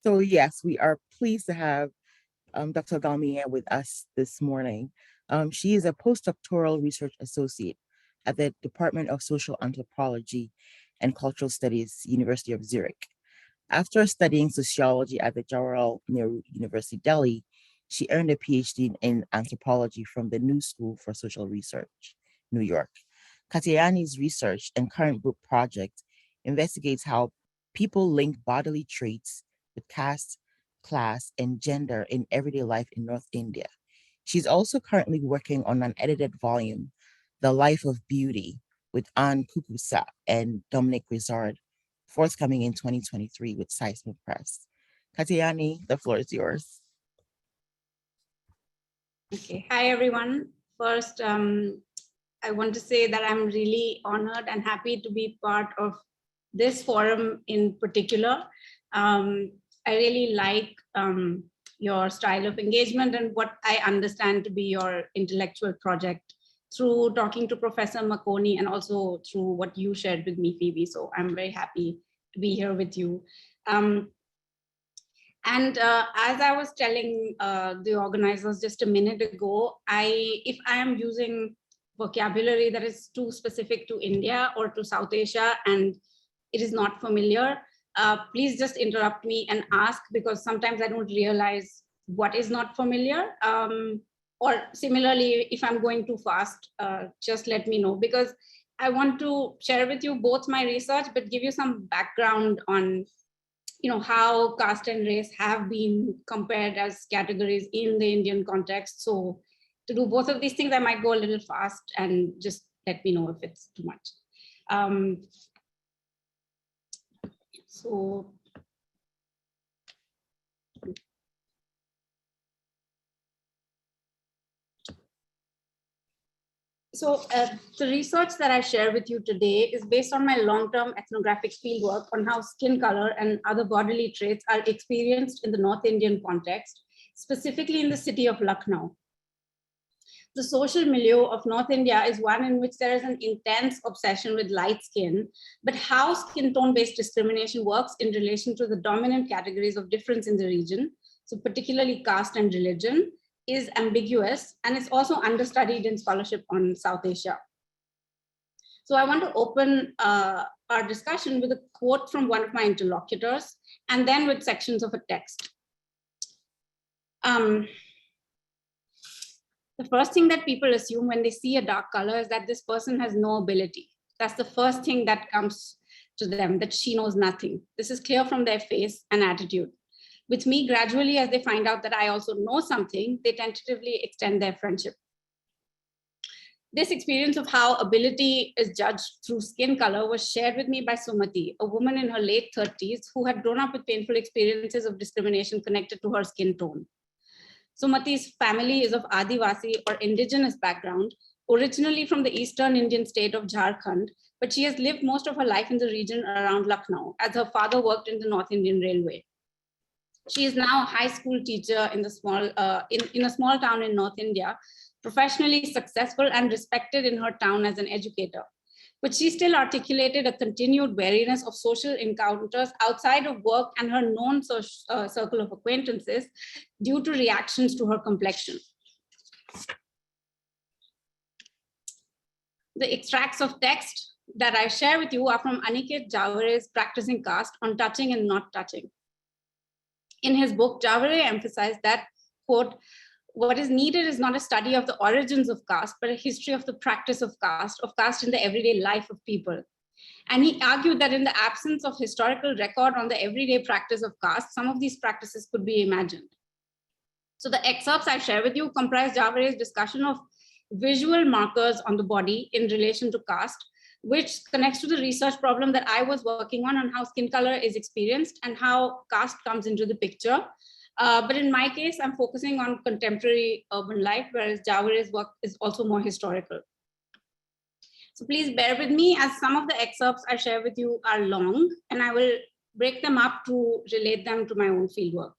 So yes, we are pleased to have Dr. Dalmia with us this morning. She is a postdoctoral research associate at the Department of Social Anthropology and Cultural Studies, University of Zurich. After studying sociology at the Jawaharlal Nehru University, Delhi, she earned a PhD in anthropology from the New School for Social Research, New York. Katyayani's research and current book project investigates how people link bodily traits with caste, class, and gender in everyday life in North India. She's also currently working on an edited volume, The Life of Beauty, with Anne Kukusa and Dominic Rizard, forthcoming in 2023 with Seismic Press. Katyayani, the floor is yours. Okay, hi everyone. First, I want to say that I'm really honored and happy to be part of this forum in particular. I really like your style of engagement and what I understand to be your intellectual project through talking to Professor Makoni and also through what you shared with me, Phoebe. So I'm very happy to be here with you. As I was telling the organizers just a minute ago, if I am using vocabulary that is too specific to India or to South Asia and it is not familiar, please just interrupt me and ask, because sometimes I don't realize what is not familiar. Or similarly, if I'm going too fast, just let me know, because I want to share with you both my research, but give you some background on how caste and race have been compared as categories in the Indian context. So to do both of these things, I might go a little fast, and just let me know if it's too much. So the research that I share with you today is based on my long-term ethnographic fieldwork on how skin color and other bodily traits are experienced in the North Indian context, specifically in the city of Lucknow. The social milieu of North India is one in which there is an intense obsession with light skin, but how skin tone-based discrimination works in relation to the dominant categories of difference in the region, so particularly caste and religion, is ambiguous, and it's also understudied in scholarship on South Asia. So I want to open our discussion with a quote from one of my interlocutors, and then with sections of a text. The first thing that people assume when they see a dark color is that this person has no ability. That's the first thing that comes to them, that she knows nothing. This is clear from their face and attitude. With me, gradually, as they find out that I also know something, they tentatively extend their friendship. This experience of how ability is judged through skin color was shared with me by Sumati, a woman in her late 30s who had grown up with painful experiences of discrimination connected to her skin tone. Sumati's family is of Adivasi or indigenous background, originally from the eastern Indian state of Jharkhand, but she has lived most of her life in the region around Lucknow, as her father worked in the North Indian Railway. She is now a high school teacher in a small town in North India, professionally successful and respected in her town as an educator. But she still articulated a continued wariness of social encounters outside of work and her known circle of acquaintances due to reactions to her complexion. The extracts of text that I share with you are from Aniket Javare's Practicing Caste on Touching and Not Touching. In his book, Javare emphasized that, quote, what is needed is not a study of the origins of caste, but a history of the practice of caste in the everyday life of people. And he argued that in the absence of historical record on the everyday practice of caste, some of these practices could be imagined. So the excerpts I share with you comprise Javare's discussion of visual markers on the body in relation to caste, which connects to the research problem that I was working on how skin color is experienced and how caste comes into the picture. But in my case, I'm focusing on contemporary urban life, whereas Javare's work is also more historical. So please bear with me, as some of the excerpts I share with you are long, and I will break them up to relate them to my own fieldwork.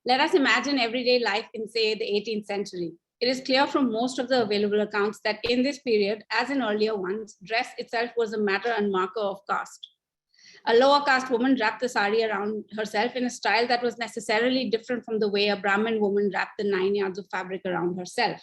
Let us imagine everyday life in, say, the 18th century. It is clear from most of the available accounts that in this period, as in earlier ones, dress itself was a matter and marker of caste. A lower caste woman wrapped the sari around herself in a style that was necessarily different from the way a Brahmin woman wrapped the 9 yards of fabric around herself.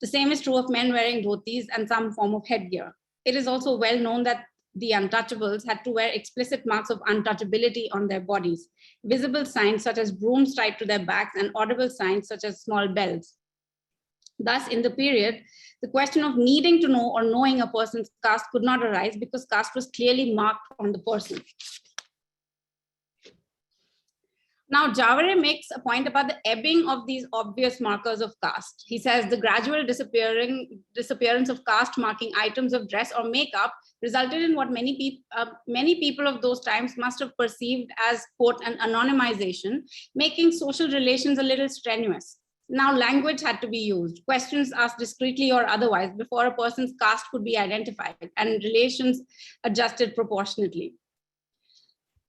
The same is true of men wearing dhotis and some form of headgear. It is also well known that the untouchables had to wear explicit marks of untouchability on their bodies, visible signs such as brooms tied to their backs and audible signs such as small bells. Thus, in the period, the question of needing to know or knowing a person's caste could not arise because caste was clearly marked on the person. Now, Javare makes a point about the ebbing of these obvious markers of caste. He says the gradual disappearance of caste marking items of dress or makeup resulted in what many people of those times must have perceived as, quote, an anonymization, making social relations a little strenuous. Now, language had to be used, questions asked discreetly or otherwise before a person's caste could be identified, and relations adjusted proportionately.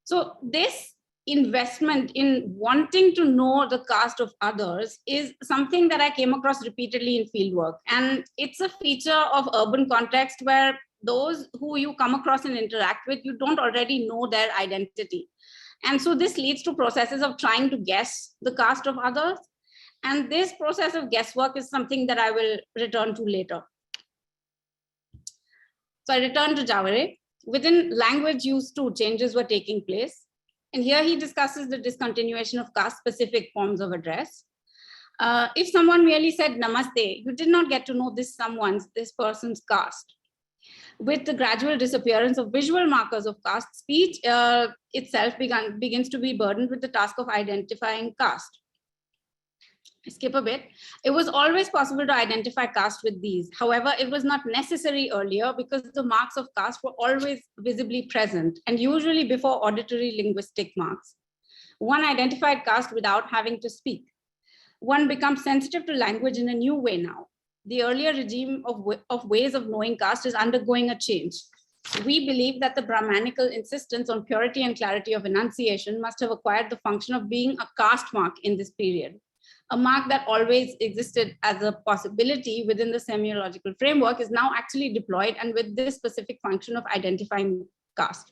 So this investment in wanting to know the caste of others is something that I came across repeatedly in fieldwork. And it's a feature of urban context where those who you come across and interact with, you don't already know their identity. And so this leads to processes of trying to guess the caste of others. And this process of guesswork is something that I will return to later. So I return to Javare. Within language use too, changes were taking place. And here he discusses the discontinuation of caste-specific forms of address. If someone merely said namaste, you did not get to know this person's caste. With the gradual disappearance of visual markers of caste, speech itself begins to be burdened with the task of identifying caste. Skip a bit. It was always possible to identify caste with these. However, it was not necessary earlier because the marks of caste were always visibly present and usually before auditory linguistic marks. One identified caste without having to speak. One becomes sensitive to language in a new way now. The earlier regime of ways of knowing caste is undergoing a change. We believe that the Brahmanical insistence on purity and clarity of enunciation must have acquired the function of being a caste mark in this period. A mark that always existed as a possibility within the semiological framework is now actually deployed and with this specific function of identifying caste.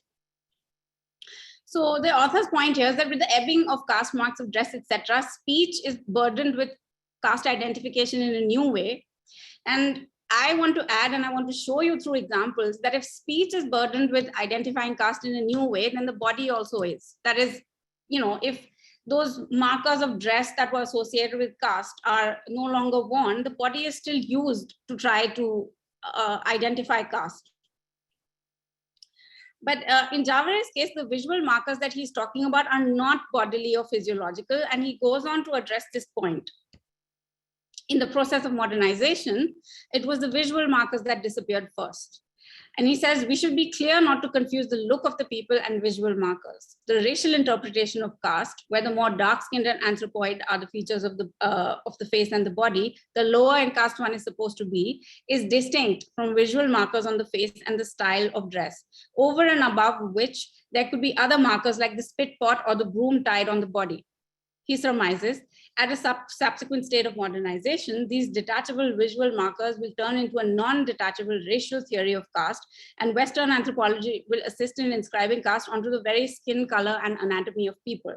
So the author's point here is that with the ebbing of caste marks of dress, etc., speech is burdened with caste identification in a new way. And I want to add, and I want to show you through examples that if speech is burdened with identifying caste in a new way, then the body also is. That is, if those markers of dress that were associated with caste are no longer worn, the body is still used to try to identify caste. But in Javare's case, the visual markers that he's talking about are not bodily or physiological, and he goes on to address this point. In the process of modernization, it was the visual markers that disappeared first. And he says we should be clear not to confuse the look of the people and visual markers. The racial interpretation of caste, where the more dark-skinned and anthropoid are the features of the face and the body, the lower in caste one is supposed to be, is distinct from visual markers on the face and the style of dress, over and above which there could be other markers like the spit pot or the broom tied on the body. He surmises, at a subsequent state of modernization, these detachable visual markers will turn into a non-detachable racial theory of caste, and Western anthropology will assist in inscribing caste onto the very skin color and anatomy of people.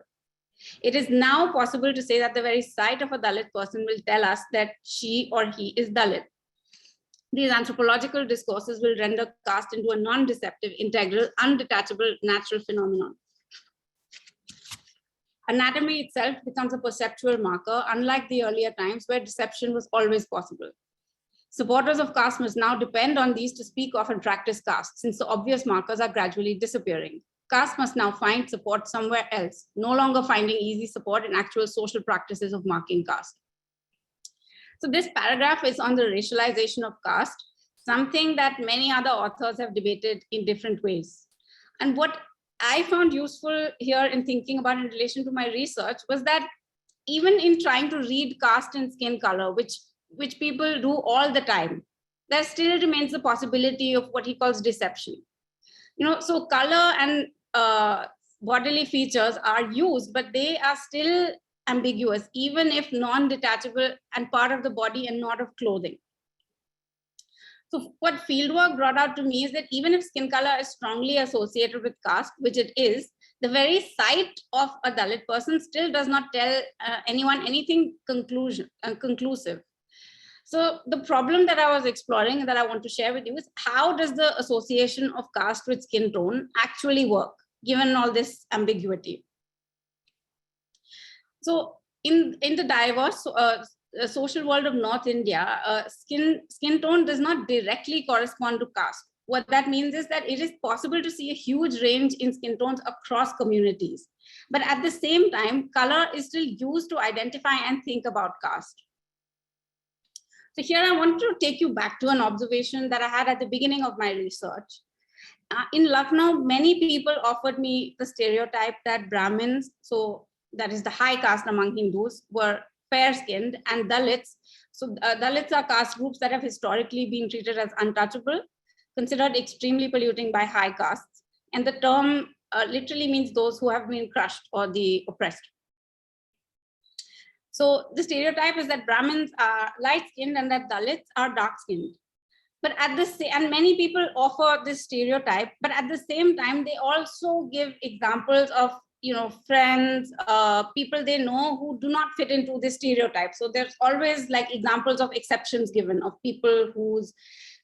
It is now possible to say that the very sight of a Dalit person will tell us that she or he is Dalit. These anthropological discourses will render caste into a non-deceptive, integral, undetachable natural phenomenon. Anatomy itself becomes a perceptual marker, unlike the earlier times where deception was always possible. Supporters of caste must now depend on these to speak of and practice caste, since the obvious markers are gradually disappearing. Caste must now find support somewhere else, no longer finding easy support in actual social practices of marking caste. So this paragraph is on the racialization of caste, something that many other authors have debated in different ways. And what I found useful here in thinking about in relation to my research was that even in trying to read caste and skin color, which people do all the time, there still remains the possibility of what he calls deception. So color and bodily features are used, but they are still ambiguous, even if non-detachable and part of the body and not of clothing. So what fieldwork brought out to me is that even if skin color is strongly associated with caste, which it is, the very sight of a Dalit person still does not tell anyone anything conclusive. So the problem that I was exploring and that I want to share with you is, how does the association of caste with skin tone actually work, given all this ambiguity? So in the diverse social world of North India, skin tone does not directly correspond to caste. What that means is that it is possible to see a huge range in skin tones across communities. But at the same time, color is still used to identify and think about caste. So here I want to take you back to an observation that I had at the beginning of my research. In Lucknow, many people offered me the stereotype that Brahmins, so that is the high caste among Hindus, were fair-skinned, and Dalits. So Dalits are caste groups that have historically been treated as untouchable, considered extremely polluting by high castes. And the term literally means those who have been crushed or the oppressed. So the stereotype is that Brahmins are light-skinned and that Dalits are dark-skinned. But and many people offer this stereotype, but at the same time, they also give examples of, friends, people they know who do not fit into this stereotype. So there's always like examples of exceptions given of people whose,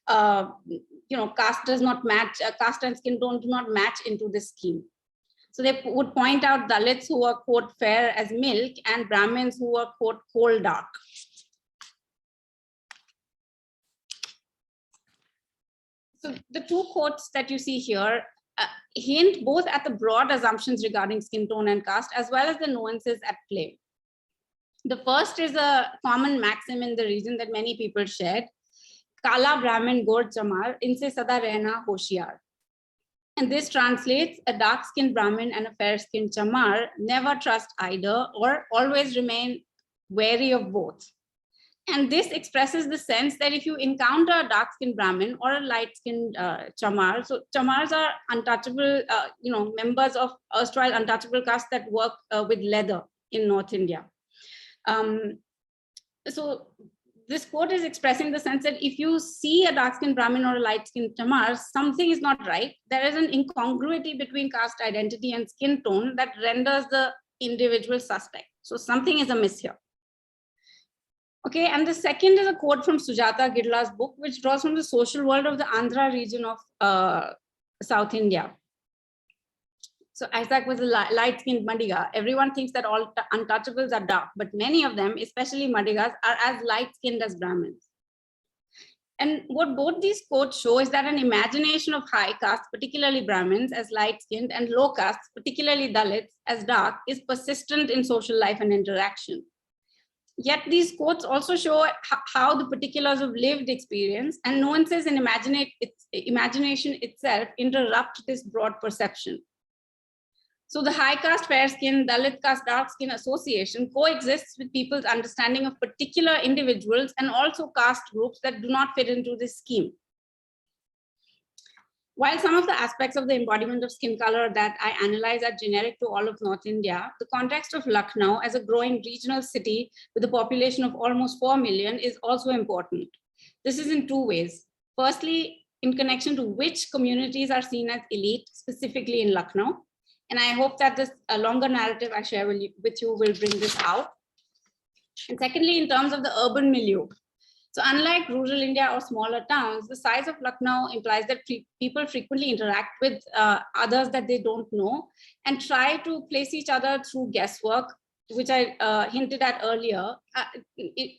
caste does not match, caste and skin tone do not match into this scheme. So they would point out Dalits who are, quote, fair as milk, and Brahmins who are, quote, coal dark. So the two quotes that you see here hint both at the broad assumptions regarding skin tone and caste, as well as the nuances at play. The first is a common maxim in the region that many people shared: Kala Brahmin Gor Chamar, inse sada rehna hoshiyar. And this translates: a dark-skinned Brahmin and a fair-skinned Chamar never trust either, or always remain wary of both. And this expresses the sense that if you encounter a dark-skinned Brahmin or a light-skinned Chamar, so Chamars are untouchable, members of erstwhile untouchable caste that work with leather in North India. So this quote is expressing the sense that if you see a dark-skinned Brahmin or a light-skinned Chamar, something is not right. There is an incongruity between caste identity and skin tone that renders the individual suspect. So something is amiss here. Okay, and the second is a quote from Sujata Girla's book, which draws from the social world of the Andhra region of South India. So Isaac was a light-skinned Madiga. Everyone thinks that all untouchables are dark, but many of them, especially Madigas, are as light-skinned as Brahmins. And what both these quotes show is that an imagination of high caste, particularly Brahmins, as light-skinned, and low castes, particularly Dalits, as dark, is persistent in social life and interaction. Yet these quotes also show how the particulars of lived experience and nuances in imagination itself interrupt this broad perception. So the high caste fair skin, Dalit caste dark skin association coexists with people's understanding of particular individuals and also caste groups that do not fit into this scheme. While some of the aspects of the embodiment of skin color that I analyze are generic to all of North India, the context of Lucknow as a growing regional city with a population of almost 4 million is also important. This is in two ways. Firstly, in connection to which communities are seen as elite, specifically in Lucknow. And I hope that this longer narrative I share with you will bring this out. And secondly, in terms of the urban milieu. So unlike rural India or smaller towns, the size of Lucknow implies that people frequently interact with others that they don't know and try to place each other through guesswork, which I hinted at earlier,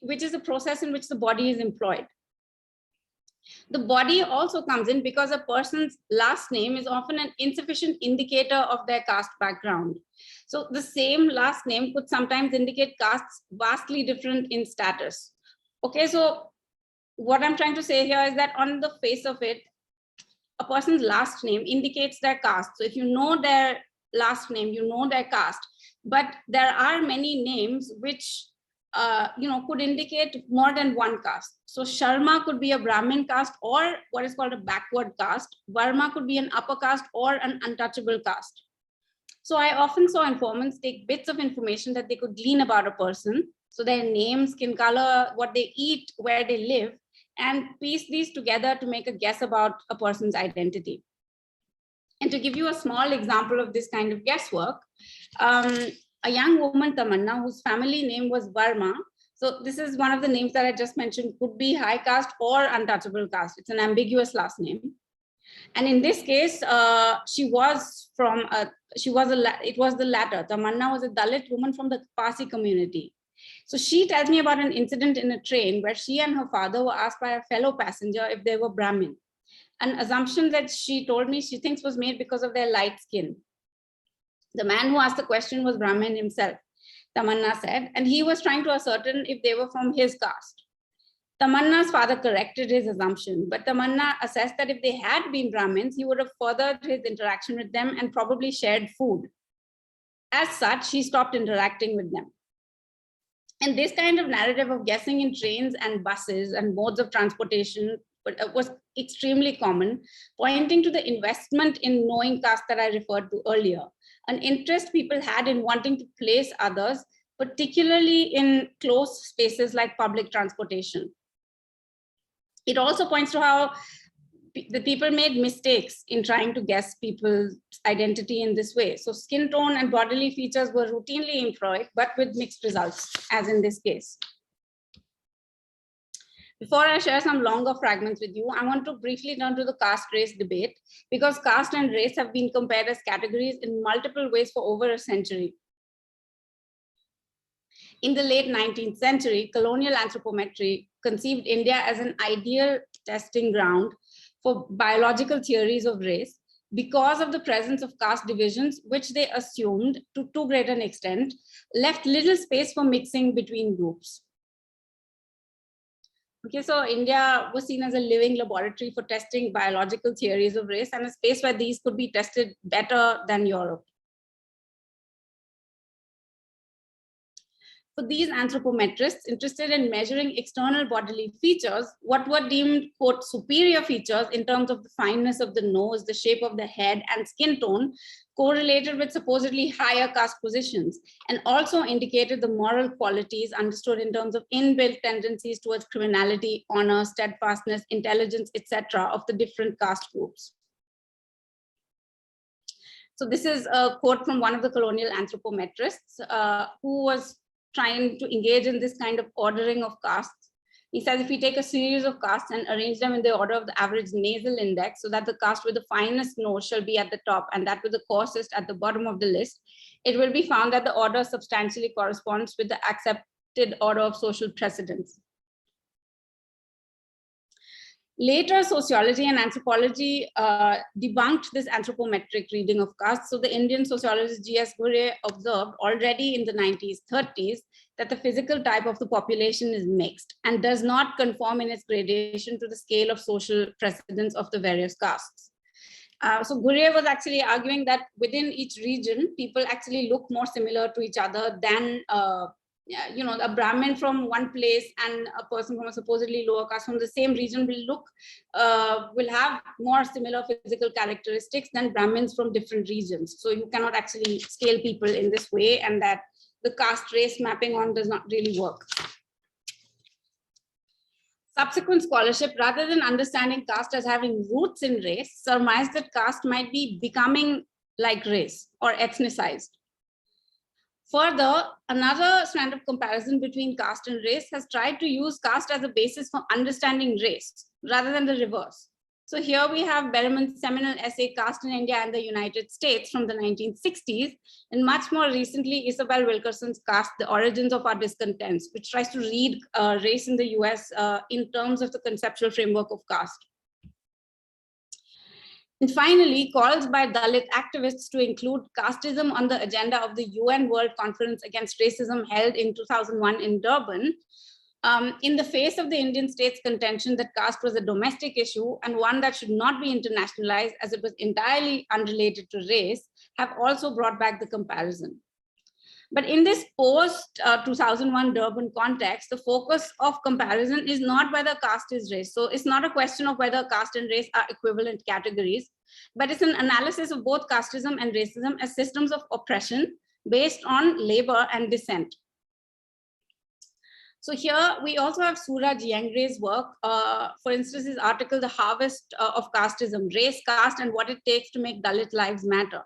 which is a process in which the body is employed. The body also comes in because a person's last name is often an insufficient indicator of their caste background. So the same last name could sometimes indicate castes vastly different in status. Okay, so what I'm trying to say here is that on the face of it, a person's last name indicates their caste. So if you know their last name, you know their caste. But there are many names which could indicate more than one caste. So Sharma could be a Brahmin caste or what is called a backward caste. Varma could be an upper caste or an untouchable caste. So I often saw informants take bits of information that they could glean about a person. So their name, skin color, what they eat, where they live, and piece these together to make a guess about a person's identity. And to give you a small example of this kind of guesswork, a young woman, Tamanna, whose family name was Verma. So this is one of the names that I just mentioned, could be high caste or untouchable caste. It's an ambiguous last name. And in this case, it was the latter. Tamanna was a Dalit woman from the Parsi community. So she tells me about an incident in a train where she and her father were asked by a fellow passenger if they were Brahmin. An assumption that she told me she thinks was made because of their light skin. The man who asked the question was Brahmin himself, Tamanna said, and he was trying to ascertain if they were from his caste. Tamanna's father corrected his assumption, but Tamanna assessed that if they had been Brahmins, he would have furthered his interaction with them and probably shared food. As such, he stopped interacting with them. And this kind of narrative of guessing in trains and buses and modes of transportation was extremely common, pointing to the investment in knowing caste that I referred to earlier, an interest people had in wanting to place others, particularly in closed spaces like public transportation. It also points to how the people made mistakes in trying to guess people's identity in this way. So skin tone and bodily features were routinely employed, but with mixed results, as in this case. Before I share some longer fragments with you, I want to briefly turn to the caste-race debate, because caste and race have been compared as categories in multiple ways for over a century. In the late 19th century, colonial anthropometry conceived India as an ideal testing ground for biological theories of race because of the presence of caste divisions, which they assumed to too great an extent, left little space for mixing between groups. Okay, so India was seen as a living laboratory for testing biological theories of race and a space where these could be tested better than Europe. For these anthropometrists interested in measuring external bodily features, what were deemed, quote, superior features in terms of the fineness of the nose, the shape of the head, and skin tone correlated with supposedly higher caste positions, and also indicated the moral qualities understood in terms of inbuilt tendencies towards criminality, honor, steadfastness, intelligence, etc. of the different caste groups. So this is a quote from one of the colonial anthropometrists who was trying to engage in this kind of ordering of castes. He says, if we take a series of castes and arrange them in the order of the average nasal index, so that the caste with the finest nose shall be at the top and that with the coarsest at the bottom of the list, it will be found that the order substantially corresponds with the accepted order of social precedence. Later, sociology and anthropology debunked this anthropometric reading of caste. So the Indian sociologist G.S. Ghurye observed already in the 1930s that the physical type of the population is mixed and does not conform in its gradation to the scale of social precedence of the various castes. So Ghurye was actually arguing that within each region, people actually look more similar to each other than a Brahmin from one place and a person from a supposedly lower caste from the same region will have more similar physical characteristics than Brahmins from different regions. So you cannot actually scale people in this way, and that the caste race mapping on does not really work. Subsequent scholarship, rather than understanding caste as having roots in race, surmised that caste might be becoming like race or ethnicized. Further, another strand of comparison between caste and race has tried to use caste as a basis for understanding race, rather than the reverse. So here we have Berriman's seminal essay, Caste in India and the United States from the 1960s, and much more recently, Isabel Wilkerson's Caste, The Origins of Our Discontents, which tries to read race in the US in terms of the conceptual framework of caste. And finally, calls by Dalit activists to include casteism on the agenda of the UN World Conference Against Racism held in 2001 in Durban, in the face of the Indian state's contention that caste was a domestic issue and one that should not be internationalized as it was entirely unrelated to race, have also brought back the comparison. But in this post-2001 Durban context, the focus of comparison is not whether caste is race. So it's not a question of whether caste and race are equivalent categories, but it's an analysis of both casteism and racism as systems of oppression based on labor and descent. So here we also have Suraj Yangre's work. For instance, his article, The Harvest of Casteism, Race, Caste, and What It Takes to Make Dalit Lives Matter.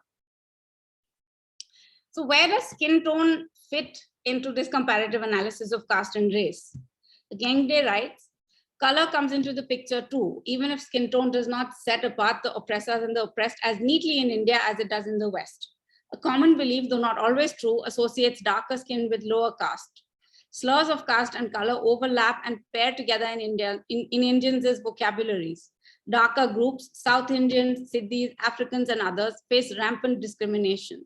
So where does skin tone fit into this comparative analysis of caste and race? Gengde writes, color comes into the picture too, even if skin tone does not set apart the oppressors and the oppressed as neatly in India as it does in the West. A common belief, though not always true, associates darker skin with lower caste. Slurs of caste and color overlap and pair together in India in Indians as vocabularies. Darker groups, South Indians, Siddhis, Africans, and others face rampant discrimination.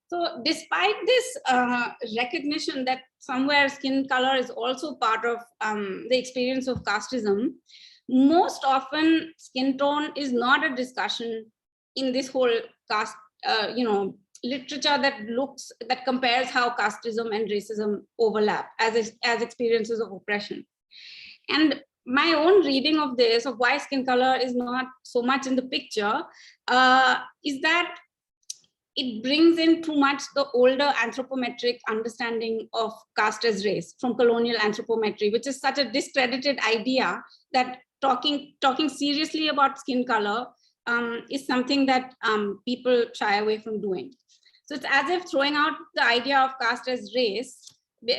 So despite this recognition that somewhere skin color is also part of the experience of casteism, most often skin tone is not a discussion in this whole caste, literature that compares how casteism and racism overlap as experiences of oppression. And my own reading of this, of why skin color is not so much in the picture, is that it brings in too much the older anthropometric understanding of caste as race from colonial anthropometry, which is such a discredited idea that talking seriously about skin color is something that people shy away from doing. So it's as if throwing out the idea of caste as race,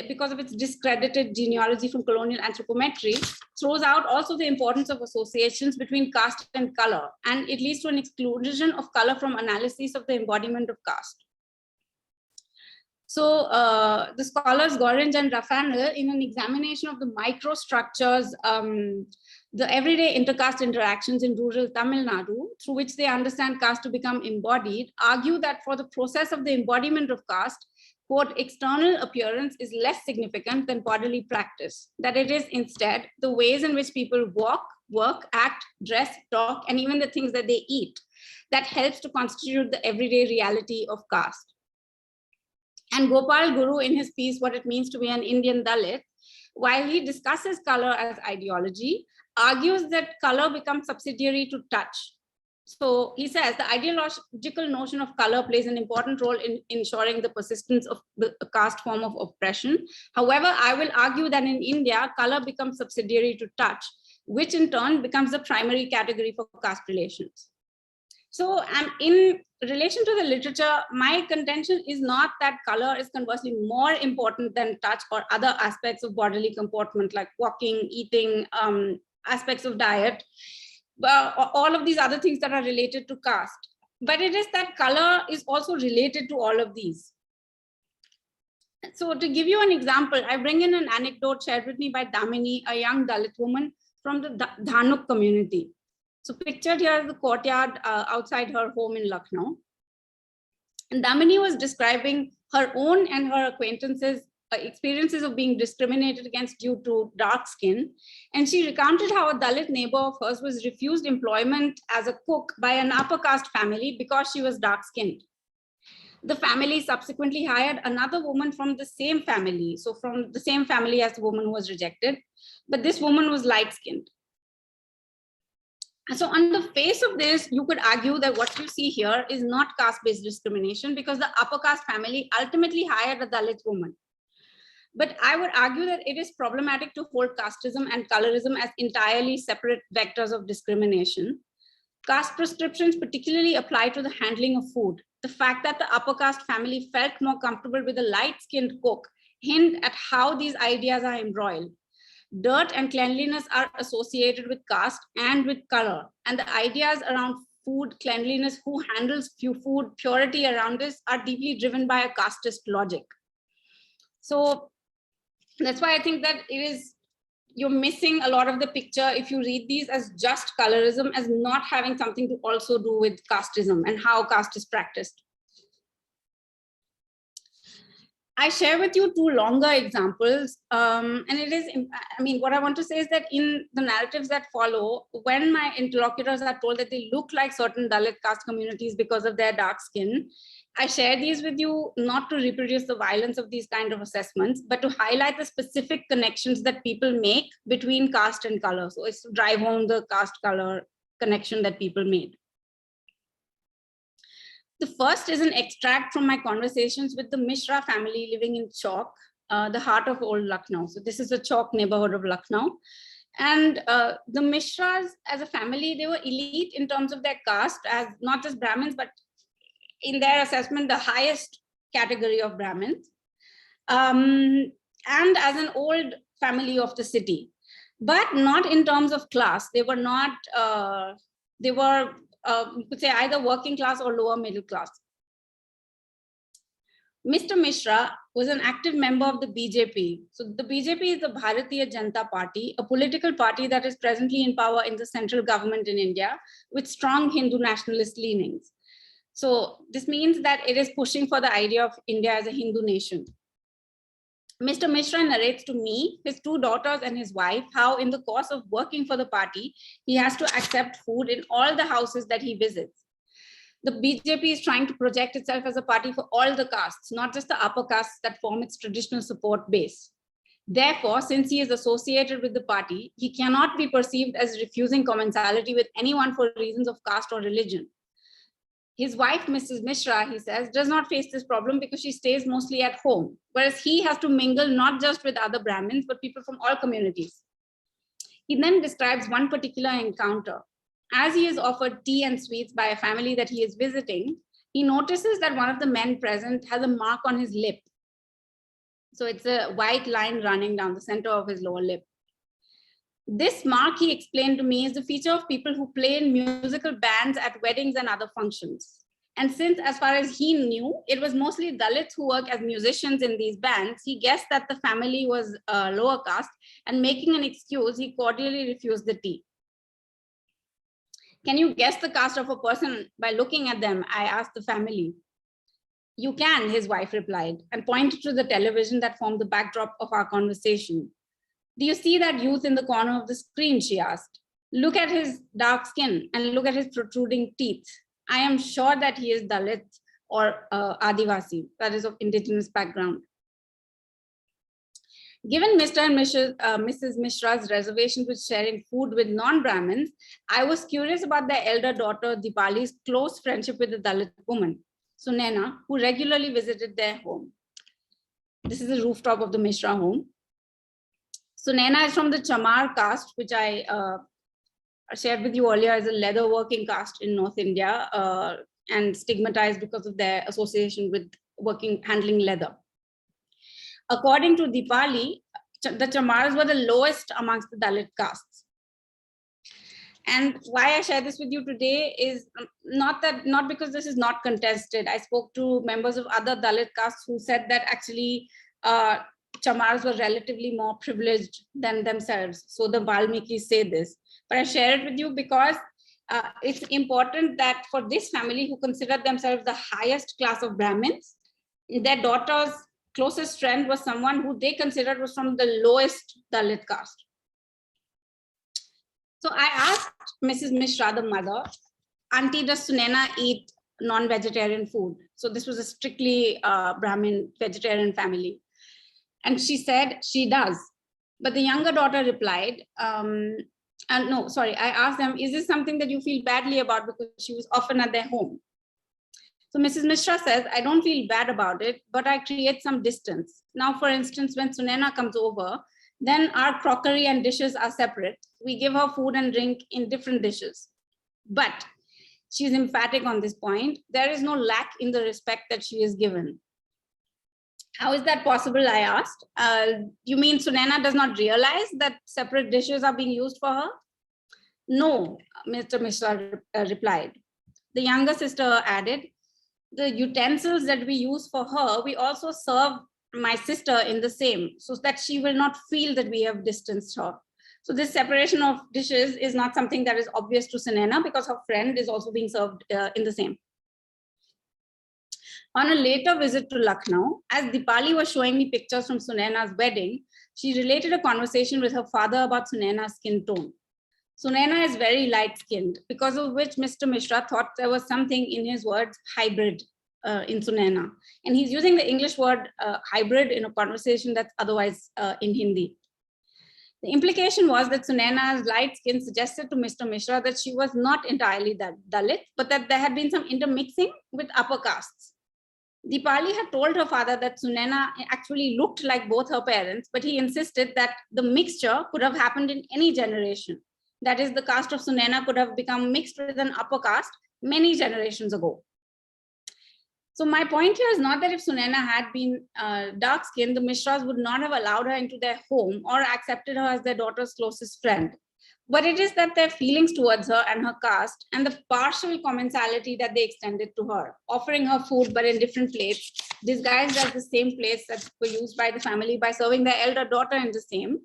because of its discredited genealogy from colonial anthropometry, throws out also the importance of associations between caste and color, and it leads to an exclusion of color from analysis of the embodiment of caste. So the scholars Gorinj and Rafanel, in an examination of the microstructures, the everyday intercaste interactions in rural Tamil Nadu, through which they understand caste to become embodied, argue that for the process of the embodiment of caste, quote, external appearance is less significant than bodily practice, that it is instead the ways in which people walk, work, act, dress, talk, and even the things that they eat that helps to constitute the everyday reality of caste. And Gopal Guru, in his piece, What It Means to Be an Indian Dalit, while he discusses color as ideology, argues that color becomes subsidiary to touch. So he says the ideological notion of color plays an important role in ensuring the persistence of the caste form of oppression. However, I will argue that in India, color becomes subsidiary to touch, which in turn becomes the primary category for caste relations. So in relation to the literature, my contention is not that color is conversely more important than touch or other aspects of bodily comportment like walking, eating, aspects of diet, all of these other things that are related to caste. But it is that color is also related to all of these. So to give you an example, I bring in an anecdote shared with me by Damini, a young Dalit woman from the Dhanuk community. So pictured here is the courtyard outside her home in Lucknow. And Damini was describing her own and her acquaintances' experiences of being discriminated against due to dark skin. And she recounted how a Dalit neighbor of hers was refused employment as a cook by an upper caste family because she was dark skinned. The family subsequently hired another woman from the same family. So from the same family as the woman who was rejected, but this woman was light skinned. So on the face of this, you could argue that what you see here is not caste-based discrimination because the upper caste family ultimately hired a Dalit woman. But I would argue that it is problematic to hold casteism and colorism as entirely separate vectors of discrimination. Caste prescriptions particularly apply to the handling of food. The fact that the upper caste family felt more comfortable with a light-skinned cook hint at how these ideas are embroiled. Dirt and cleanliness are associated with caste and with color. And the ideas around food, cleanliness, who handles food, purity around this are deeply driven by a casteist logic. So that's why I think that you're missing a lot of the picture if you read these as just colorism, as not having something to also do with casteism and how caste is practiced. I share with you two longer examples. And it is, I mean, what I want to say is that in the narratives that follow, when my interlocutors are told that they look like certain Dalit caste communities because of their dark skin, I share these with you not to reproduce the violence of these kind of assessments, but to highlight the specific connections that people make between caste and color. So it's to drive home the caste color connection that people made. The first is an extract from my conversations with the Mishra family living in Chowk. the heart of old Lucknow. So this is the Chowk neighborhood of Lucknow. And the Mishras as a family, they were elite in terms of their caste, as not just Brahmins, but in their assessment, the highest category of Brahmins. And as an old family of the city, but not in terms of class. They were not, they were, you could say, either working class or lower middle class. Mr. Mishra was an active member of the BJP. So the BJP is the Bharatiya Janata Party, a political party that is presently in power in the central government in India with strong Hindu nationalist leanings. So this means that it is pushing for the idea of India as a Hindu nation. Mr. Mishra narrates to me, his two daughters and his wife, how in the course of working for the party, he has to accept food in all the houses that he visits. The BJP is trying to project itself as a party for all the castes, not just the upper castes that form its traditional support base. Therefore, since he is associated with the party, he cannot be perceived as refusing commensality with anyone for reasons of caste or religion. His wife, Mrs. Mishra, he says, does not face this problem because she stays mostly at home, whereas he has to mingle not just with other Brahmins, but people from all communities. He then describes one particular encounter. As he is offered tea and sweets by a family that he is visiting, he notices that one of the men present has a mark on his lip. So it's a white line running down the center of his lower lip. This mark, he explained to me, is the feature of people who play in musical bands at weddings and other functions. And since, as far as he knew, it was mostly Dalits who work as musicians in these bands, he guessed that the family was lower caste, and making an excuse, he cordially refused the tea. Can you guess the caste of a person by looking at them? I asked the family. You can, his wife replied, and pointed to the television that formed the backdrop of our conversation. Do you see that youth in the corner of the screen, she asked. Look at his dark skin and look at his protruding teeth. I am sure that he is Dalit or Adivasi, that is of indigenous background. Given Mr. and Mrs. Mishra's reservations with sharing food with non-Brahmins, I was curious about their elder daughter Dipali's close friendship with a Dalit woman, Sunena, who regularly visited their home. This is the rooftop of the Mishra home. Sunena is from the Chamar caste, which I shared with you earlier as a leather working caste in North India and stigmatized because of their association with handling leather. According to Dipali, the Chamars were the lowest amongst the Dalit castes. And why I share this with you today is not because this is not contested. I spoke to members of other Dalit castes who said that actually Chamars were relatively more privileged than themselves. So the Valmikis say this. But I share it with you because it's important that for this family who considered themselves the highest class of Brahmins, their daughter's closest friend was someone who they considered was from the lowest Dalit caste. So I asked Mrs. Mishra, the mother, Auntie, does Sunena eat non-vegetarian food? So this was a strictly Brahmin vegetarian family. And she said she does. But the younger daughter replied, no, sorry, I asked them, is this something that you feel badly about because she was often at their home? So Mrs. Mishra says, I don't feel bad about it, but I create some distance. Now, for instance, when Sunena comes over, then our crockery and dishes are separate. We give her food and drink in different dishes. But she's emphatic on this point. There is no lack in the respect that she is given. How is that possible, I asked. You mean Sunena does not realize that separate dishes are being used for her? No, Mr. Mishra replied. The younger sister added, the utensils that we use for her, we also serve my sister in the same, so that she will not feel that we have distanced her. So this separation of dishes is not something that is obvious to Sunena because her friend is also being served in the same. On a later visit to Lucknow, as Dipali was showing me pictures from Sunena's wedding, she related a conversation with her father about Sunena's skin tone. Sunena is very light-skinned, because of which Mr. Mishra thought there was something in his words hybrid in Sunena. And he's using the English word hybrid in a conversation that's otherwise in Hindi. The implication was that Sunena's light skin suggested to Mr. Mishra that she was not entirely Dalit, but that there had been some intermixing with upper castes. Dipali had told her father that Sunaina actually looked like both her parents, but he insisted that the mixture could have happened in any generation. That is, the caste of Sunaina could have become mixed with an upper caste many generations ago. So my point here is not that if Sunaina had been dark-skinned, the Mishras would not have allowed her into their home or accepted her as their daughter's closest friend. But it is that their feelings towards her and her caste and the partial commensality that they extended to her, offering her food but in different plates, disguised as the same plates that were used by the family by serving their elder daughter in the same,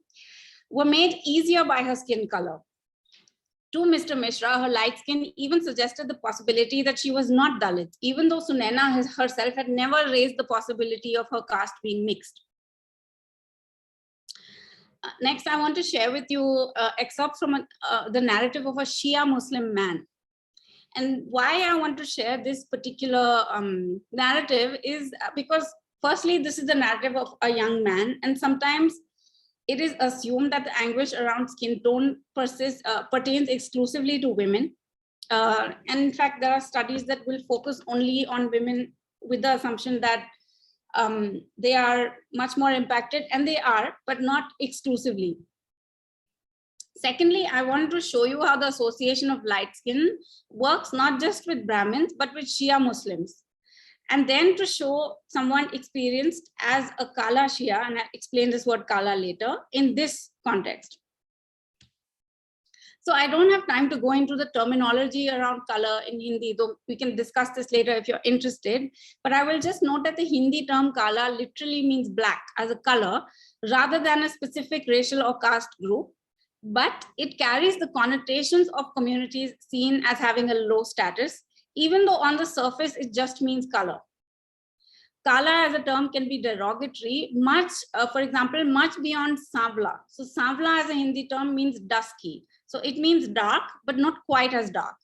were made easier by her skin color. To Mr. Mishra, her light skin even suggested the possibility that she was not Dalit, even though Sunaina herself had never raised the possibility of her caste being mixed. Next, I want to share with you excerpts from the narrative of a Shia Muslim man. And why I want to share this particular narrative is because, firstly, this is the narrative of a young man, and sometimes it is assumed that the anguish around skin tone pertains exclusively to women. And in fact, there are studies that will focus only on women with the assumption that they are much more impacted, and they are, but not exclusively. Secondly, I want to show you how the association of light skin works not just with Brahmins, but with Shia Muslims. And then to show someone experienced as a Kala Shia, and I'll explain this word Kala later, in this context. So I don't have time to go into the terminology around color in Hindi, though we can discuss this later if you're interested. But I will just note that the Hindi term Kala literally means black as a color, rather than a specific racial or caste group. But it carries the connotations of communities seen as having a low status, even though on the surface it just means color. Kala as a term can be derogatory, much, for example, much beyond Savla. So Savla as a Hindi term means dusky. So it means dark, but not quite as dark.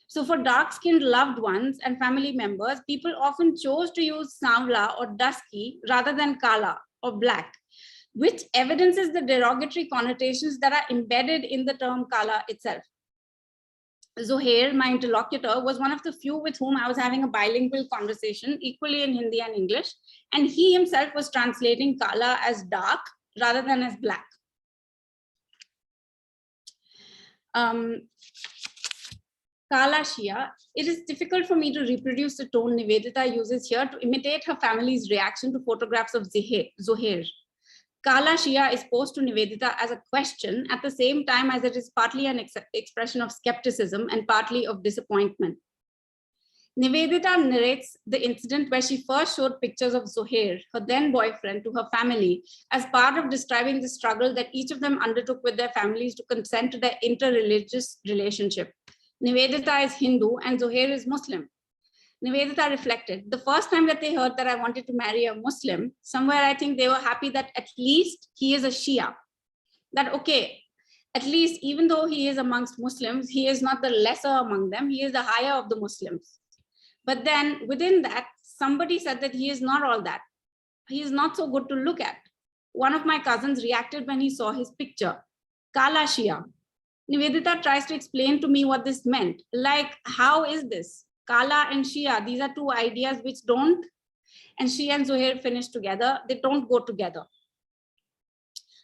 So for dark-skinned loved ones and family members, people often chose to use Savla or dusky rather than Kala or black, which evidences the derogatory connotations that are embedded in the term Kala itself. Zohair, my interlocutor, was one of the few with whom I was having a bilingual conversation, equally in Hindi and English, and he himself was translating Kala as dark rather than as black. Kala Shia, it is difficult for me to reproduce the tone Nivedita uses here to imitate her family's reaction to photographs of Zohair. Kala Shia is posed to Nivedita as a question at the same time as it is partly an expression of skepticism and partly of disappointment. Nivedita narrates the incident where she first showed pictures of Zohair, her then boyfriend, to her family as part of describing the struggle that each of them undertook with their families to consent to their interreligious relationship. Nivedita is Hindu and Zohair is Muslim. Nivedita reflected, the first time that they heard that I wanted to marry a Muslim, somewhere I think they were happy that at least he is a Shia. That, okay, at least even though he is amongst Muslims, he is not the lesser among them, he is the higher of the Muslims. But then within that, somebody said that he is not all that. He is not so good to look at. One of my cousins reacted when he saw his picture, Kala Shia. Nivedita tries to explain to me what this meant. Like, how is this? Kala and Shia, these are two ideas which don't, and Shia and Zohair finish together, they don't go together.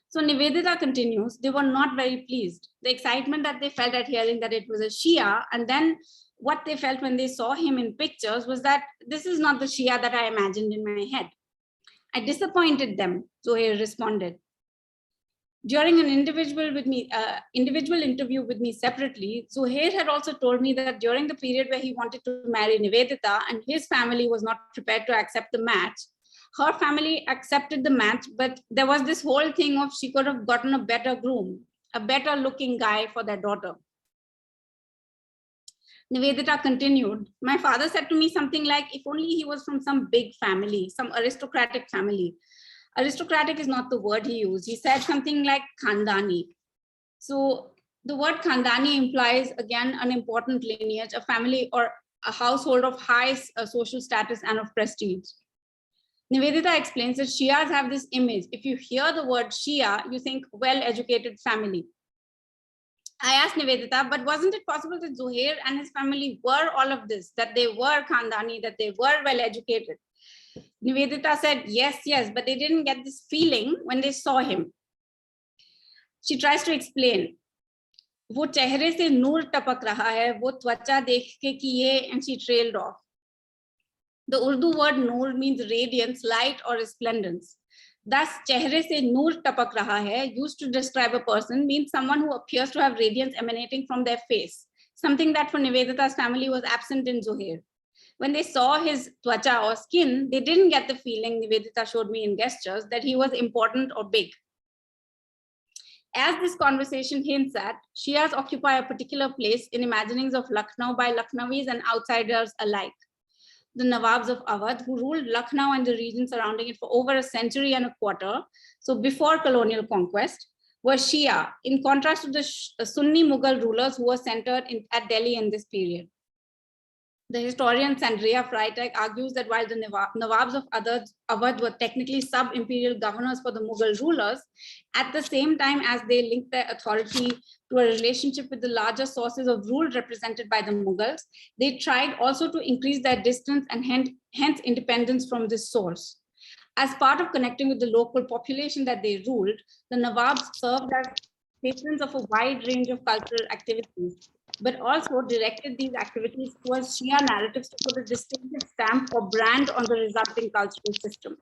So Nivedita continues, they were not very pleased. The excitement that they felt at hearing that it was a Shia, and then what they felt when they saw him in pictures was that this is not the Shia that I imagined in my head. I disappointed them, Zohair responded. During an individual interview with me separately, Zohair had also told me that during the period where he wanted to marry Nivedita and his family was not prepared to accept the match, her family accepted the match, but there was this whole thing of she could have gotten a better groom, a better looking guy for their daughter. Nivedita continued, my father said to me something like, if only he was from some big family, some aristocratic family. Aristocratic is not the word he used. He said something like Khandani. So the word Khandani implies, again, an important lineage, a family or a household of high social status and of prestige. Nivedita explains that Shias have this image. If you hear the word Shia, you think well-educated family. I asked Nivedita, but wasn't it possible that Zuhair and his family were all of this, that they were Khandani, that they were well educated? Nivedita said, yes, but they didn't get this feeling when they saw him. She tries to explain. वो चेहरे से नूर टपक रहा है, वो त्वचा देख के कि ये, and she trailed off. The Urdu word noor means radiance, light, or resplendence. Thus, chehre se noor tapak raha hai, used to describe a person, means someone who appears to have radiance emanating from their face, something that for Nivedita's family was absent in Zuhair. When they saw his twacha or skin, they didn't get the feeling, Nivedita showed me in gestures, that he was important or big. As this conversation hints at, Shias occupy a particular place in imaginings of Lucknow by Lucknowis and outsiders alike. The Nawabs of Awadh, who ruled Lucknow and the region surrounding it for over a century and a quarter, so before colonial conquest, were Shia, in contrast to the Sunni Mughal rulers who were centered at Delhi in this period. The historian Sandria Freitag argues that while the Nawabs of Awadh were technically sub-imperial governors for the Mughal rulers, at the same time as they linked their authority to a relationship with the larger sources of rule represented by the Mughals, they tried also to increase their distance and hence independence from this source. As part of connecting with the local population that they ruled, the Nawabs served as patrons of a wide range of cultural activities, but also directed these activities towards Shia narratives to put a distinctive stamp or brand on the resulting cultural system.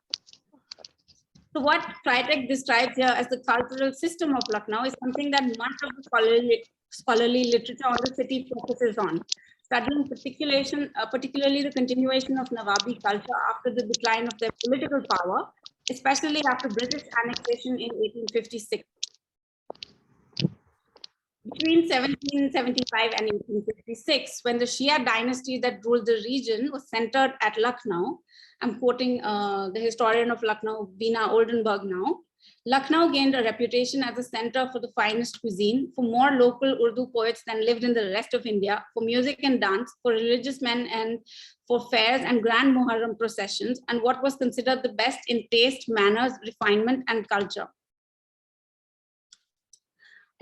So what Freitag describes here as the cultural system of Lucknow is something that much of the scholarly literature on the city focuses on, studying particularly the continuation of Nawabi culture after the decline of their political power, especially after British annexation in 1856. Between 1775 and 1856, when the Shia dynasty that ruled the region was centered at Lucknow, I'm quoting the historian of Lucknow, Veena Oldenburg now, Lucknow gained a reputation as a center for the finest cuisine, for more local Urdu poets than lived in the rest of India, for music and dance, for religious men, and for fairs and grand Muharram processions, and what was considered the best in taste, manners, refinement, and culture.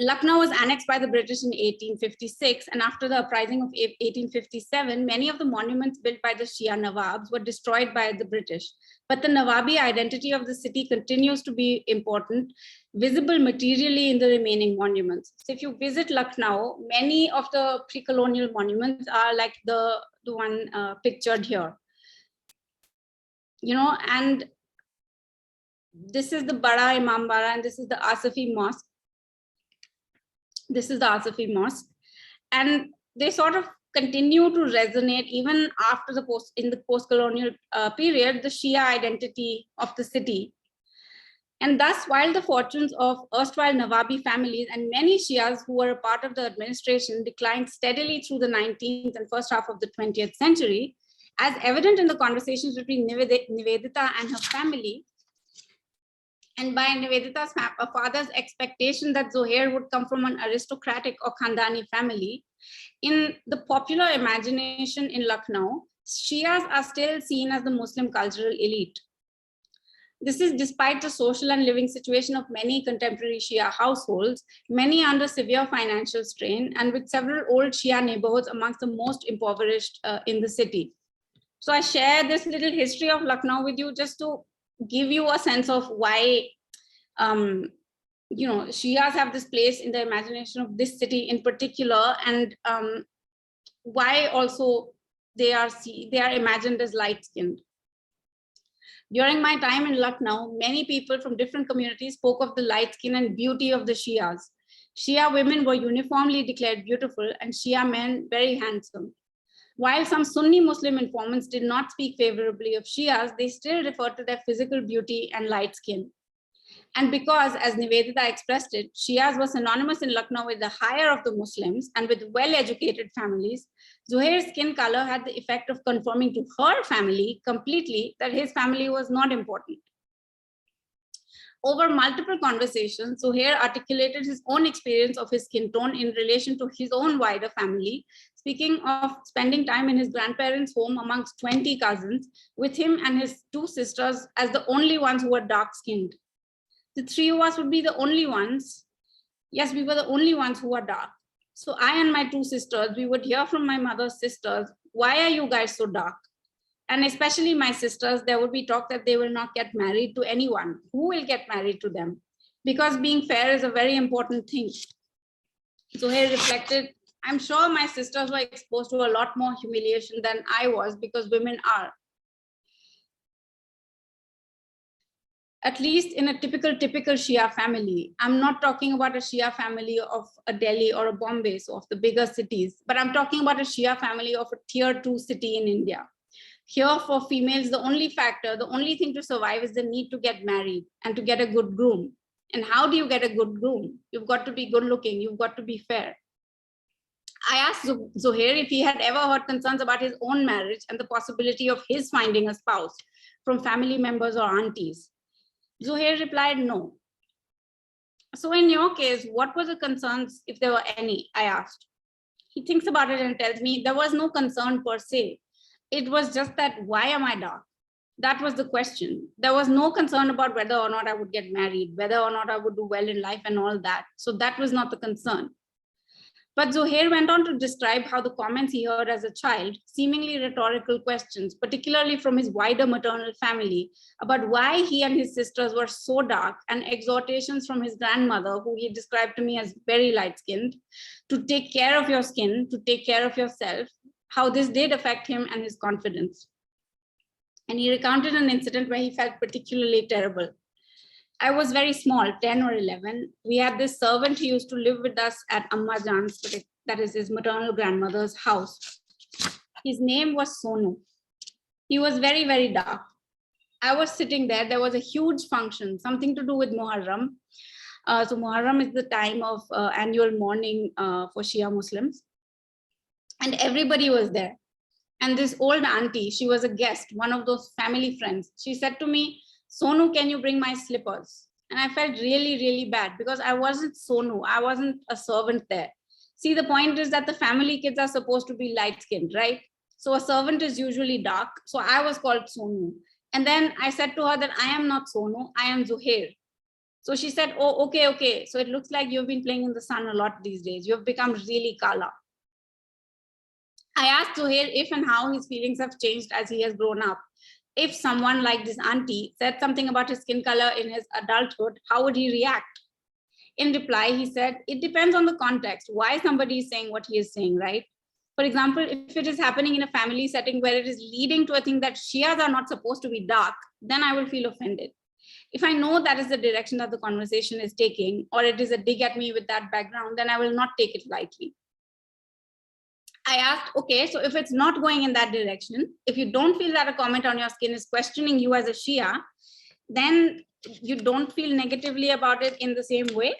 Lucknow was annexed by the British in 1856, and after the uprising of 1857, many of the monuments built by the Shia Nawabs were destroyed by the British. But the Nawabi identity of the city continues to be important, visible materially in the remaining monuments. So if you visit Lucknow, many of the pre-colonial monuments are like the one pictured here. You know, and this is the Bada Imambara, and this is the Asafi Mosque. This is the Asafi Mosque, and they sort of continue to resonate even after the post-colonial period, the Shia identity of the city. And thus, while the fortunes of erstwhile Nawabi families and many Shias who were a part of the administration declined steadily through the 19th and first half of the 20th century, as evident in the conversations between Nivedita and her family, and by Nivedita's father's expectation that Zuhair would come from an aristocratic or Khandani family, in the popular imagination in Lucknow, Shias are still seen as the Muslim cultural elite. This is despite the social and living situation of many contemporary Shia households, many under severe financial strain, and with several old Shia neighborhoods amongst the most impoverished in the city. So I share this little history of Lucknow with you just to give you a sense of why, Shias have this place in the imagination of this city in particular, and why also they are imagined as light-skinned. During my time in Lucknow, many people from different communities spoke of the light skin and beauty of the Shias. Shia women were uniformly declared beautiful and Shia men very handsome. While some Sunni Muslim informants did not speak favorably of Shias, they still referred to their physical beauty and light skin. And because, as Nivedita expressed it, Shias were synonymous in Lucknow with the higher of the Muslims and with well-educated families, Zuhair's skin color had the effect of confirming to her family completely that his family was not important. Over multiple conversations, Zuhair articulated his own experience of his skin tone in relation to his own wider family, speaking of spending time in his grandparents' home amongst 20 cousins, with him and his two sisters as the only ones who were dark-skinned. The three of us would be the only ones. Yes, we were the only ones who were dark. So I and my two sisters, we would hear from my mother's sisters, why are you guys so dark? And especially my sisters, there would be talk that they will not get married to anyone. Who will get married to them? Because being fair is a very important thing. So he reflected, I'm sure my sisters were exposed to a lot more humiliation than I was, because women are. At least in a typical Shia family. I'm not talking about a Shia family of a Delhi or a Bombay, so of the bigger cities, but I'm talking about a Shia family of a tier 2 city in India. Here for females, the only factor, the only thing to survive is the need to get married and to get a good groom. And how do you get a good groom? You've got to be good looking, you've got to be fair. I asked Zuhair if he had ever heard concerns about his own marriage and the possibility of his finding a spouse from family members or aunties. Zuhair replied, no. So in your case, what were the concerns, if there were any? I asked. He thinks about it and tells me there was no concern per se. It was just that, why am I dark? That was the question. There was no concern about whether or not I would get married, whether or not I would do well in life and all that. So that was not the concern. But Zuhair went on to describe how the comments he heard as a child, seemingly rhetorical questions, particularly from his wider maternal family, about why he and his sisters were so dark, and exhortations from his grandmother, who he described to me as very light-skinned, to take care of your skin, to take care of yourself, how this did affect him and his confidence. And he recounted an incident where he felt particularly terrible. I was very small, 10 or 11. We had this servant who used to live with us at Amma Jan's, that is his maternal grandmother's house. His name was Sonu. He was very, very dark. I was sitting there. There was a huge function, something to do with Muharram. So Muharram is the time of annual mourning for Shia Muslims. And everybody was there. And this old auntie, she was a guest, one of those family friends. She said to me, Sonu, can you bring my slippers? And I felt really, really bad because I wasn't Sonu. I wasn't a servant there. See, the point is that the family kids are supposed to be light-skinned, right? So a servant is usually dark. So I was called Sonu. And then I said to her that I am not Sonu, I am Zuhair. So she said, oh, okay. So it looks like you've been playing in the sun a lot these days. You've become really kala. I asked Zuhair if and how his feelings have changed as he has grown up. If someone like this auntie said something about his skin color in his adulthood, how would he react? In reply, he said, it depends on the context, why somebody is saying what he is saying, right? For example, if it is happening in a family setting where it is leading to a thing that Shias are not supposed to be dark, then I will feel offended. If I know that is the direction that the conversation is taking, or it is a dig at me with that background, then I will not take it lightly. I asked, okay, so if it's not going in that direction, if you don't feel that a comment on your skin is questioning you as a Shia, then you don't feel negatively about it in the same way.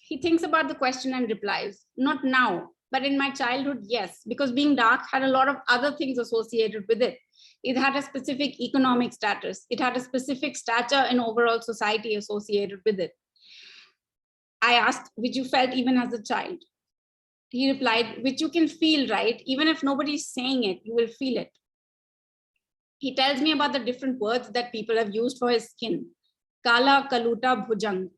He thinks about the question and replies, not now, but in my childhood, yes, because being dark had a lot of other things associated with it. It had a specific economic status. It had a specific stature in overall society associated with it. I asked, which you felt even as a child? He replied, which you can feel, right? Even if nobody's saying it, you will feel it. He tells me about the different words that people have used for his skin. Kala, Kaluta, Bhujang.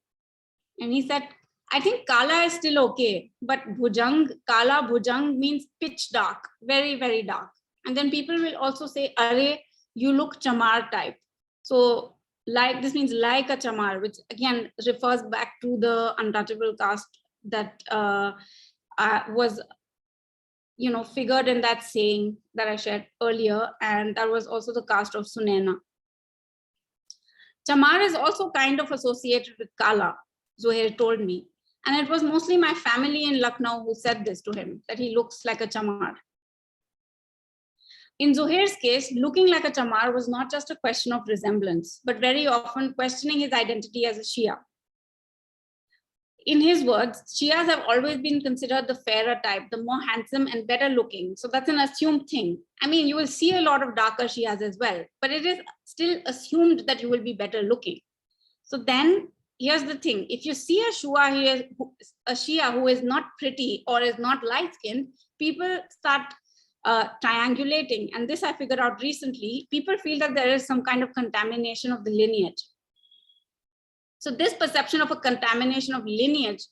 And he said, I think Kala is still okay, but Bhujang, Kala, Bhujang means pitch dark, very, very dark. And then people will also say, Are, you look Chamar type. So like this means like a Chamar, which again refers back to the untouchable caste that was figured in that saying that I shared earlier, and that was also the caste of Sunaina. Chamar is also kind of associated with Kala, Zuhair told me. And it was mostly my family in Lucknow who said this to him, that he looks like a Chamar. In Zuhair's case, looking like a Chamar was not just a question of resemblance, but very often questioning his identity as a Shia. In his words, Shias have always been considered the fairer type, the more handsome and better looking. So that's an assumed thing. I mean, you will see a lot of darker Shias as well, but it is still assumed that you will be better looking. So then here's the thing. If you see a Shia who is not pretty or is not light-skinned, people start triangulating. And this I figured out recently. People feel that there is some kind of contamination of the lineage. So this perception of a contamination of lineage,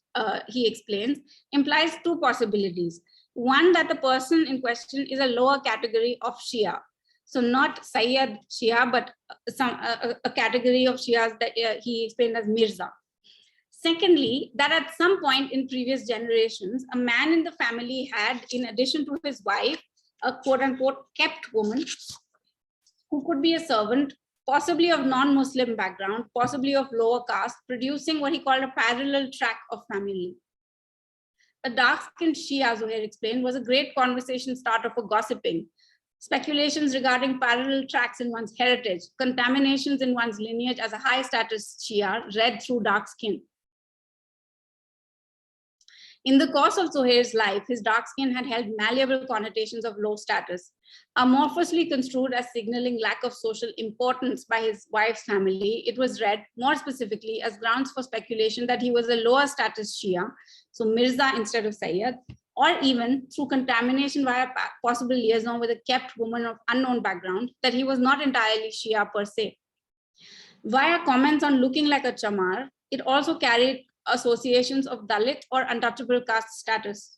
he explains, implies two possibilities. One, that the person in question is a lower category of Shia. So not Sayyid Shia, but a category of Shias that he explained as Mirza. Secondly, that at some point in previous generations, a man in the family had, in addition to his wife, a quote unquote kept woman who could be a servant, possibly of non-Muslim background, possibly of lower caste, producing what he called a parallel track of family. A dark-skinned Shia, Zuhair explained, was a great conversation starter for gossiping. Speculations regarding parallel tracks in one's heritage, contaminations in one's lineage as a high-status Shia read through dark skin. In the course of Zuhair's life, his dark skin had held malleable connotations of low status, amorphously construed as signaling lack of social importance by his wife's family. It was read more specifically as grounds for speculation that he was a lower status Shia, so Mirza instead of Sayyid, or even through contamination via possible liaison with a kept woman of unknown background, that he was not entirely Shia per se. Via comments on looking like a chamar, it also carried associations of Dalit or untouchable caste status.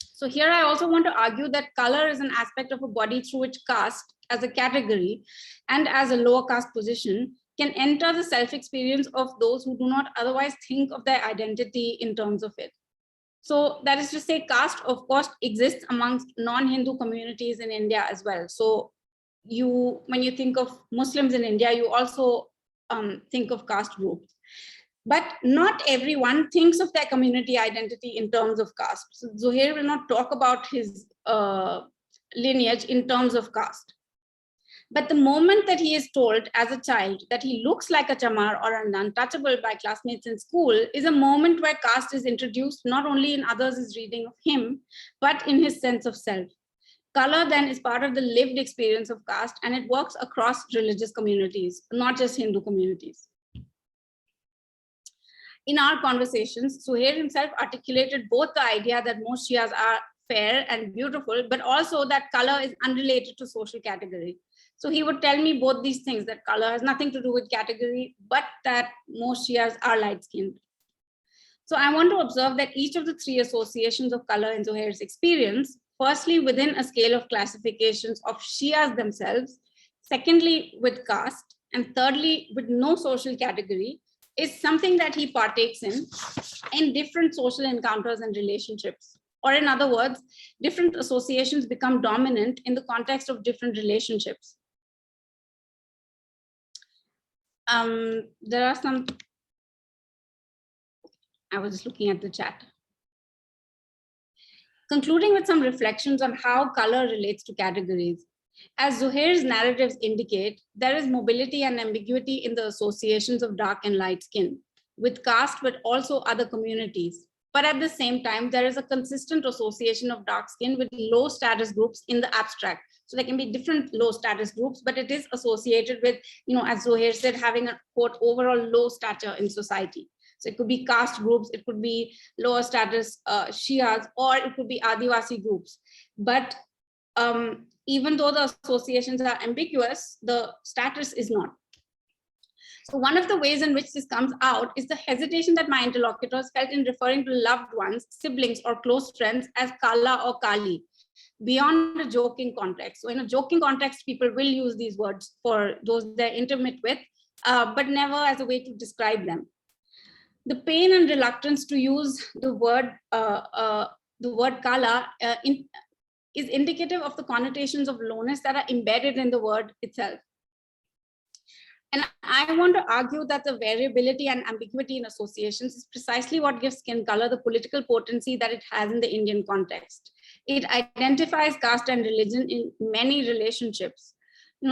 So here I also want to argue that color is an aspect of a body through which caste as a category and as a lower caste position can enter the self-experience of those who do not otherwise think of their identity in terms of it. So that is to say, caste of course exists amongst non-Hindu communities in India as well. So when you think of Muslims in India, you also think of caste groups. But not everyone thinks of their community identity in terms of caste. So Zuhair will not talk about his lineage in terms of caste. But the moment that he is told as a child that he looks like a chamar or an untouchable by classmates in school is a moment where caste is introduced not only in others' reading of him, but in his sense of self. Color then is part of the lived experience of caste, and it works across religious communities, not just Hindu communities. In our conversations, Zuhair himself articulated both the idea that most Shias are fair and beautiful, but also that color is unrelated to social category. So he would tell me both these things, that color has nothing to do with category, but that most Shias are light-skinned. So I want to observe that each of the three associations of color in Zuhair's experience, firstly, within a scale of classifications of Shias themselves, secondly, with caste, and thirdly, with no social category, is something that he partakes in different social encounters and relationships. Or in other words, different associations become dominant in the context of different relationships. There are some, I was just looking at the chat. Concluding with some reflections on how color relates to categories. As Zuhair's narratives indicate, there is mobility and ambiguity in the associations of dark and light skin with caste, but also other communities. But at the same time, there is a consistent association of dark skin with low status groups in the abstract. So there can be different low status groups, but it is associated with, as Zuhair said, having a quote, overall low stature in society. So it could be caste groups, it could be lower status Shias, or it could be Adivasi groups. But even though the associations are ambiguous, the status is not. So one of the ways in which this comes out is the hesitation that my interlocutors felt in referring to loved ones, siblings, or close friends as Kala or Kali, beyond a joking context. So in a joking context, people will use these words for those they're intimate with, but never as a way to describe them. The pain and reluctance to use the word Kala is indicative of the connotations of lowness that are embedded in the word itself. And I want to argue that the variability and ambiguity in associations is precisely what gives skin color the political potency that it has in the Indian context. It identifies caste and religion in many relationships.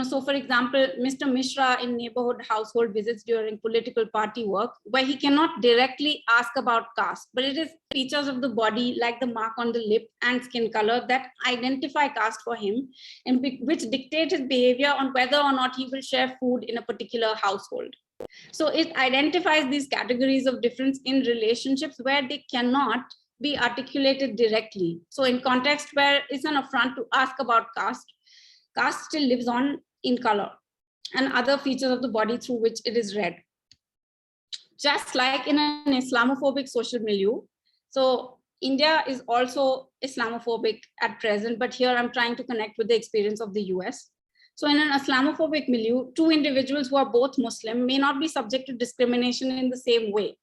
So for example, Mr. Mishra in neighborhood household visits during political party work, where he cannot directly ask about caste, but it is features of the body like the mark on the lip and skin color that identify caste for him and which dictate his behavior on whether or not he will share food in a particular household. So it identifies these categories of difference in relationships where they cannot be articulated directly. So in context where it's an affront to ask about caste, caste still lives on in color and other features of the body through which it is read. just like in an Islamophobic social milieu. So India is also Islamophobic at present, but here I'm trying to connect with the experience of the US. So in an Islamophobic milieu, two individuals who are both Muslim may not be subject to discrimination in the same way.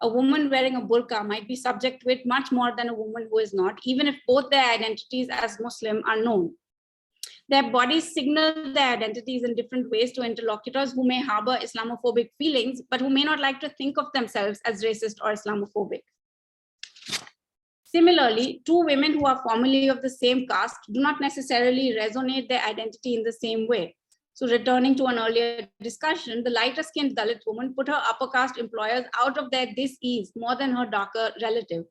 A woman wearing a burqa might be subject to it much more than a woman who is not, even if both their identities as Muslim are known. Their bodies signal their identities in different ways to interlocutors who may harbor Islamophobic feelings, but who may not like to think of themselves as racist or Islamophobic. Similarly, two women who are formerly of the same caste do not necessarily resonate their identity in the same way. So returning to an earlier discussion, the lighter-skinned Dalit woman put her upper caste employers out of their dis-ease more than her darker relative.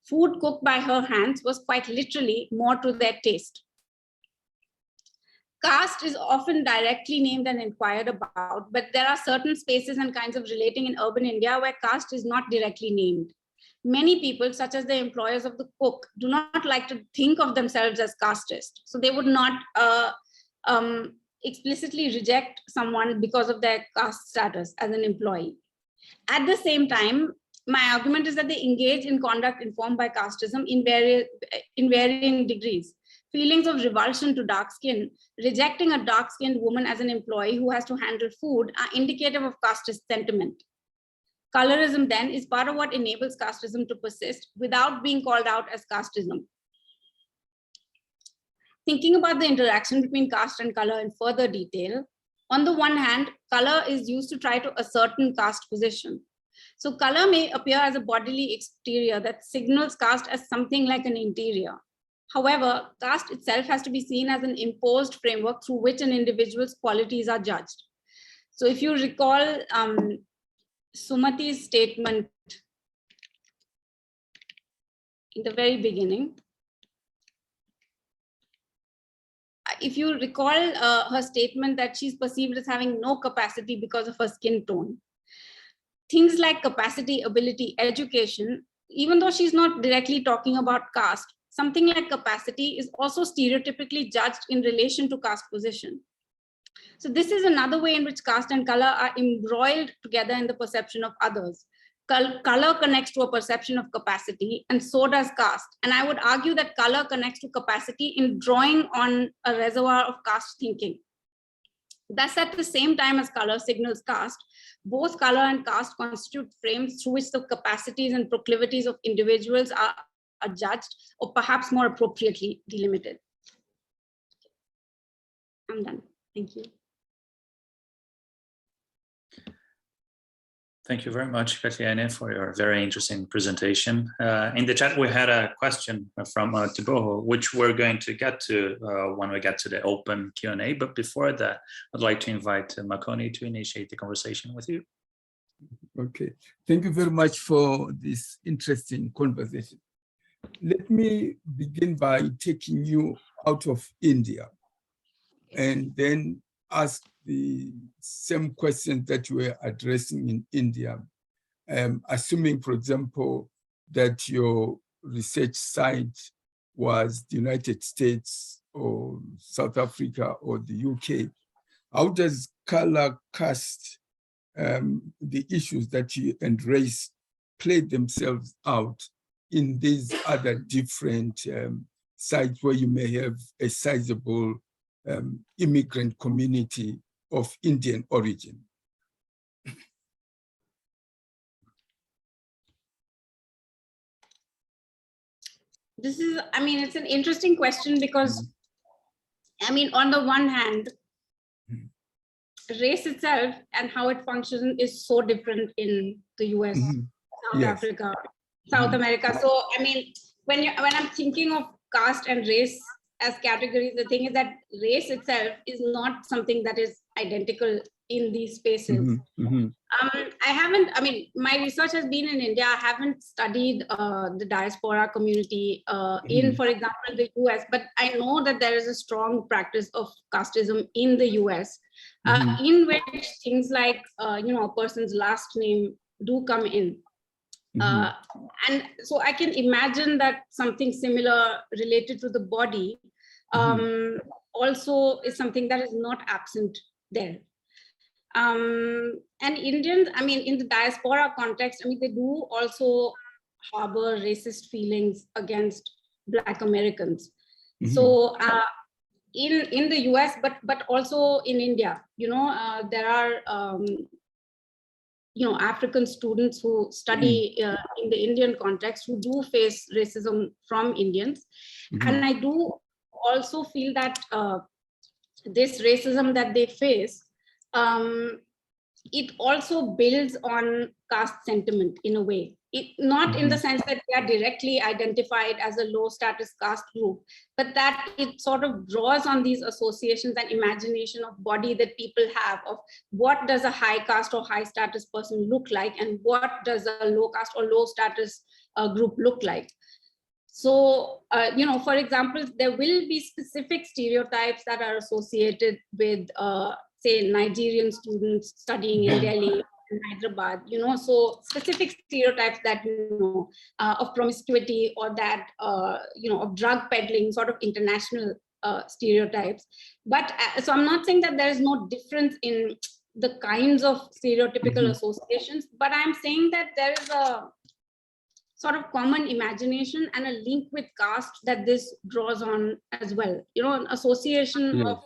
Food cooked by her hands was quite literally more to their taste. Caste is often directly named and inquired about, but there are certain spaces and kinds of relating in urban India where caste is not directly named. Many people, such as the employers of the cook, do not like to think of themselves as casteist. So they would not explicitly reject someone because of their caste status as an employee. At the same time, my argument is that they engage in conduct informed by casteism in varying degrees. Feelings of revulsion to dark skin, rejecting a dark-skinned woman as an employee who has to handle food are indicative of casteist sentiment. Colorism then is part of what enables casteism to persist without being called out as casteism. Thinking about the interaction between caste and color in further detail, on the one hand, color is used to try to ascertain caste position. So color may appear as a bodily exterior that signals caste as something like an interior. However, caste itself has to be seen as an imposed framework through which an individual's qualities are judged. So if you recall Sumati's statement in the very beginning, if you recall her statement that she's perceived as having no capacity because of her skin tone, things like capacity, ability, education, even though she's not directly talking about caste, something like capacity is also stereotypically judged in relation to caste position. So this is another way in which caste and color are embroiled together in the perception of others. Color connects to a perception of capacity, and so does caste. And I would argue that color connects to capacity in drawing on a reservoir of caste thinking. Thus, at the same time as color signals caste, both color and caste constitute frames through which the capacities and proclivities of individuals are judged, or perhaps more appropriately delimited. I'm done. Thank you. Thank you very much, Katyayani, for your very interesting presentation. In the chat, we had a question from Tiboho, which we're going to get to when we get to the open Q&A. But before that, I'd like to invite Makoni to initiate the conversation with you. Okay, thank you very much for this interesting conversation. Let me begin by taking you out of India and then ask the same questions that you were addressing in India, assuming, for example, that your research site was the United States or South Africa or the UK. How does color, caste, the issues that you and race play themselves out in these other different sites where you may have a sizable immigrant community of Indian origin? This is, I mean, it's an interesting question because, I mean, on the one hand, race itself and how it functions is so different in the US, South Africa, South America. So, I mean, when I'm thinking of caste and race as categories, the thing is that race itself is not something that is identical in these spaces. I mean, my research has been in India. I haven't studied the diaspora community in, for example, the US, but I know that there is a strong practice of casteism in the US, in which things like, you know, a person's last name do come in. And so I can imagine that something similar related to the body also is something that is not absent there. And Indians, I mean, in the diaspora context, I mean, they do also harbor racist feelings against Black Americans. So in the US, but also in India, there are African students who study in the Indian context who do face racism from Indians. And I do also feel that this racism that they face, it also builds on caste sentiment in a way. Not in the sense that they are directly identified as a low status caste group, but that it sort of draws on these associations and imagination of body that people have of what does a high caste or high status person look like, and what does a low caste or low status group look like. So, for example, there will be specific stereotypes that are associated with, say, Nigerian students studying in Delhi, in Hyderabad, so specific stereotypes that, of promiscuity or that, of drug peddling, sort of international stereotypes. But so I'm not saying that there is no difference in the kinds of stereotypical associations, but I'm saying that there is a sort of common imagination and a link with caste that this draws on as well. An association of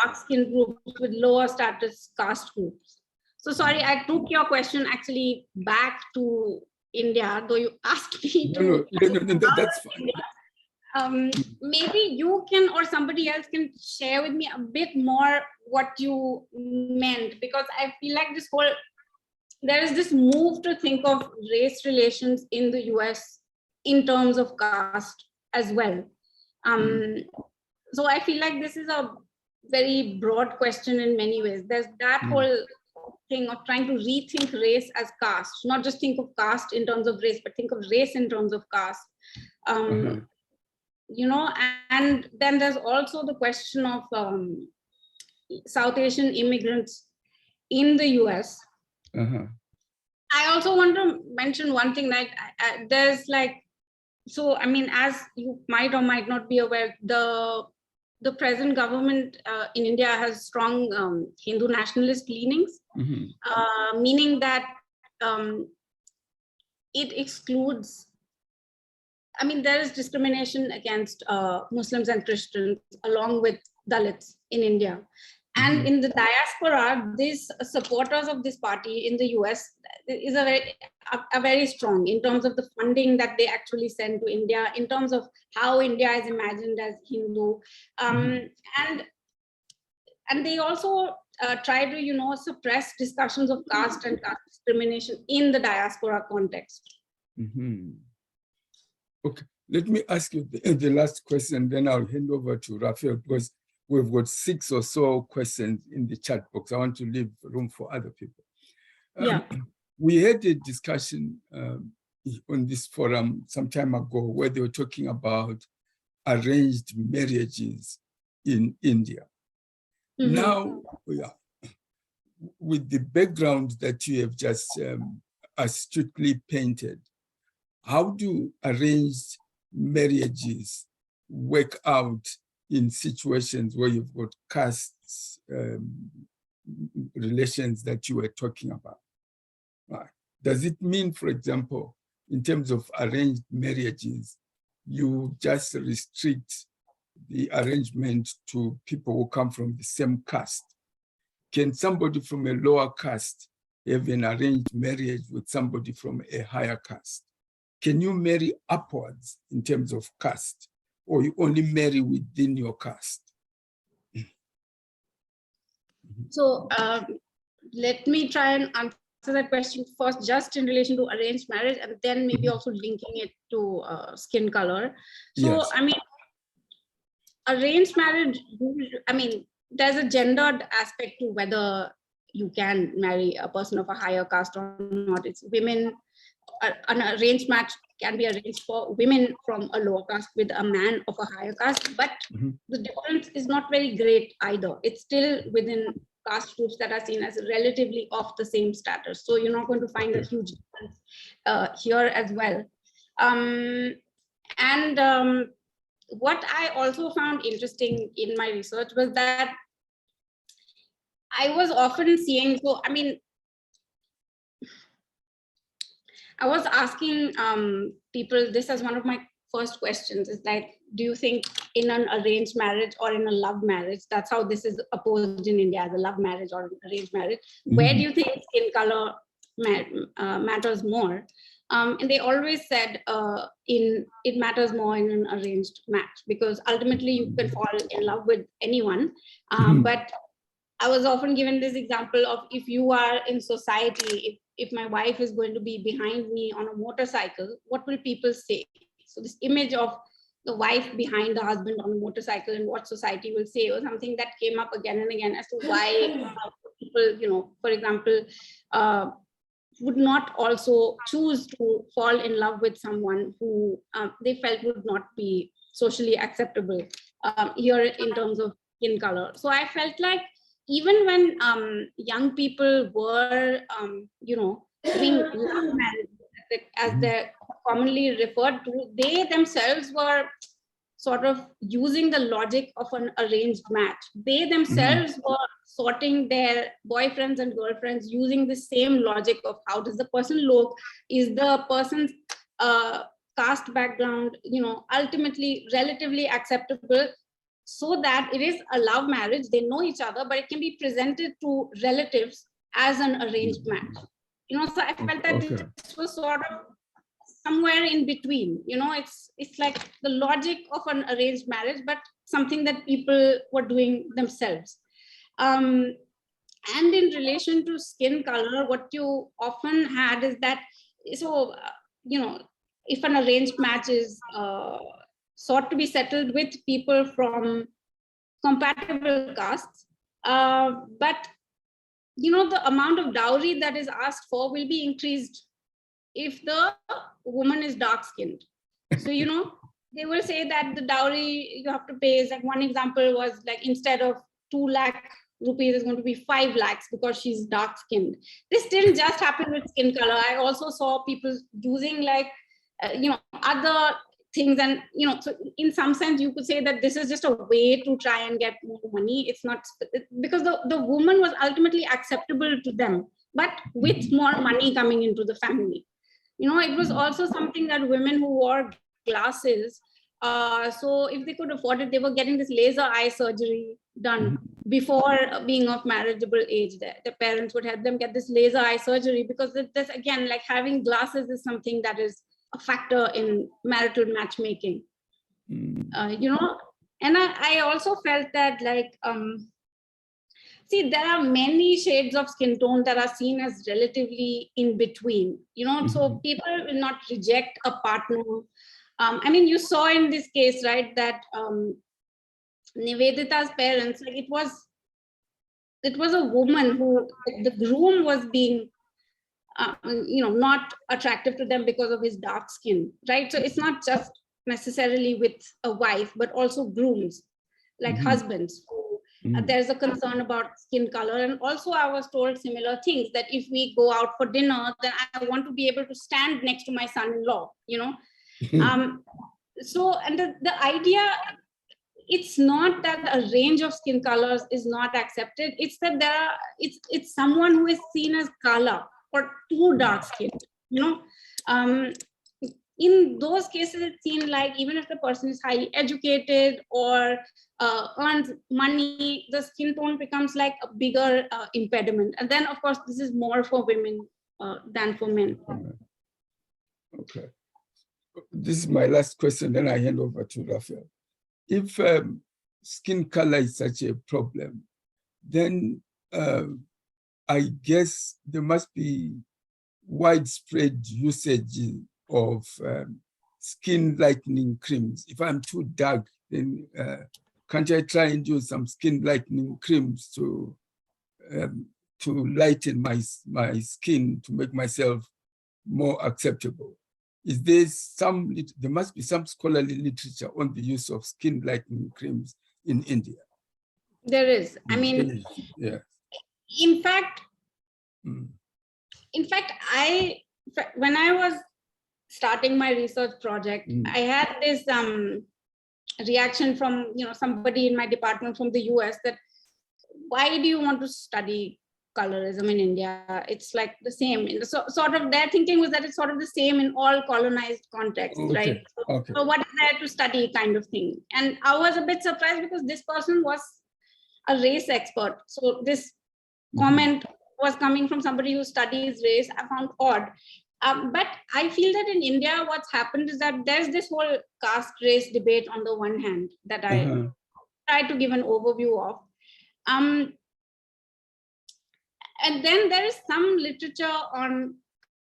dark-skinned groups with lower status caste groups. So sorry, I took your question actually back to India, though you asked me to. No, that's fine. Maybe you can, or somebody else can share with me a bit more what you meant, because I feel like there is this move to think of race relations in the US in terms of caste as well. So I feel like this is a very broad question in many ways. There's that whole thing of trying to rethink race as caste, not just think of caste in terms of race, but think of race in terms of caste. And then there's also the question of South Asian immigrants in the US. I also want to mention one thing, like there's like, so I mean, as you might or might not be aware, the present government in India has strong Hindu nationalist leanings, meaning that it excludes, I mean, there is discrimination against Muslims and Christians along with Dalits in India. And in the diaspora, these supporters of this party in the US is a very strong in terms of the funding that they actually send to India, in terms of how India is imagined as Hindu. And they also try to, suppress discussions of caste and caste discrimination in the diaspora context. Okay, let me ask you the last question, then I'll hand over to Raphael, because we've got 6 or so questions in the chat box. I want to leave room for other people. We had a discussion on this forum some time ago where they were talking about arranged marriages in India. Now, with the background that you have just astutely painted, how do arranged marriages work out in situations where you've got caste relations that you were talking about? Does it mean, for example, in terms of arranged marriages, you just restrict the arrangement to people who come from the same caste? Can somebody from a lower caste have an arranged marriage with somebody from a higher caste? Can you marry upwards in terms of caste, or you only marry within your caste? So let me try and answer that question first, just in relation to arranged marriage, and then maybe also linking it to skin color. So, I mean, arranged marriage, I mean, there's a gendered aspect to whether you can marry a person of a higher caste or not. It's women, an arranged match can be arranged for women from a lower caste with a man of a higher caste, but the difference is not very great either. It's still within caste groups that are seen as relatively of the same status. So you're not going to find a huge difference here as well. What I also found interesting in my research was that I was often seeing, so I mean, I was asking people, this as one of my first questions, is like, do you think in an arranged marriage or in a love marriage, that's how this is opposed in India, as a love marriage or arranged marriage, where do you think skin color matters more? And they always said it matters more in an arranged match, because ultimately you can fall in love with anyone. But I was often given this example of, if you are in society, if my wife is going to be behind me on a motorcycle, what will people say? So this image of the wife behind the husband on a motorcycle and what society will say was something that came up again and again as to why people, for example, would not also choose to fall in love with someone who they felt would not be socially acceptable here in terms of skin color. So I felt like even when young people were, doing love marriage, as they're commonly referred to, they themselves were sort of using the logic of an arranged match. They themselves were sorting their boyfriends and girlfriends using the same logic of how does the person look, is the person's caste background, ultimately relatively acceptable, so that it is a love marriage. They know each other, but it can be presented to relatives as an arranged match. So I felt that this was sort of somewhere in between. It's like the logic of an arranged marriage, but something that people were doing themselves. And in relation to skin color, what you often had is that, so, if an arranged match is sought to be settled with people from compatible castes, but the amount of dowry that is asked for will be increased if the woman is dark skinned. So they will say that the dowry you have to pay is, like, one example was like, instead of 2 lakh rupees is going to be 5 lakhs because she's dark skinned. This didn't just happen with skin color. I also saw people using other things, and so in some sense you could say that this is just a way to try and get more money. It's not, because the woman was ultimately acceptable to them, but with more money coming into the family. It was also something that women who wore glasses, so if they could afford it, they were getting this laser eye surgery done before being of marriageable age. The parents would help them get this laser eye surgery, because this, again, like, having glasses is something that is a factor in marital matchmaking. And I also felt that, like, see, there are many shades of skin tone that are seen as relatively in between, so people will not reject a partner. I mean, you saw in this case, right, that Nivedita's parents, like, it was a woman who, the groom was being not attractive to them because of his dark skin, right? So it's not just necessarily with a wife, but also grooms, like husbands. There's a concern about skin color. And also I was told similar things, that if we go out for dinner, then I want to be able to stand next to my son-in-law, so, and the idea, it's not that a range of skin colors is not accepted. It's that it's someone who is seen as kala or too dark skinned, in those cases, it seemed like even if the person is highly educated or earns money, the skin tone becomes like a bigger impediment. And then, of course, this is more for women than for men. Okay. This is my last question, then I hand over to Raphael. If skin color is such a problem, then I guess there must be widespread usage of skin lightening creams. If I'm too dark, then can't I try and use some skin lightening creams to lighten my skin to make myself more acceptable? Is there must be some scholarly literature on the use of skin lightening creams in India? There is. I mean, yeah. In fact, when I was starting my research project, I had this reaction from somebody in my department from the US, that why do you want to study colorism in India? It's like the same. So, sort of their thinking was that it's sort of the same in all colonized contexts, right? So what is there to study kind of thing? And I was a bit surprised because this person was a race expert. So this comment was coming from somebody who studies race. I found odd. But I feel that in India, what's happened is that there's this whole caste race debate on the one hand that I try to give an overview of. And then there is some literature on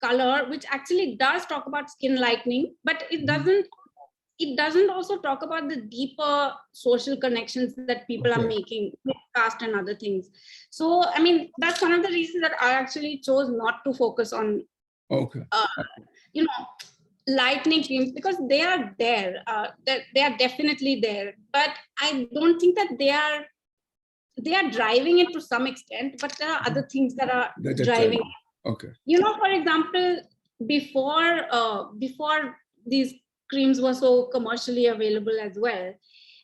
color, which actually does talk about skin lightening, but it doesn't also talk about the deeper social connections that people are making with caste and other things. So, I mean, that's one of the reasons that I actually chose not to focus on, you know, lightening creams, because they are there. They are definitely there, but I don't think that they are driving it to some extent, but there are other things that are driving it. You know, for example, before these creams were so commercially available as well,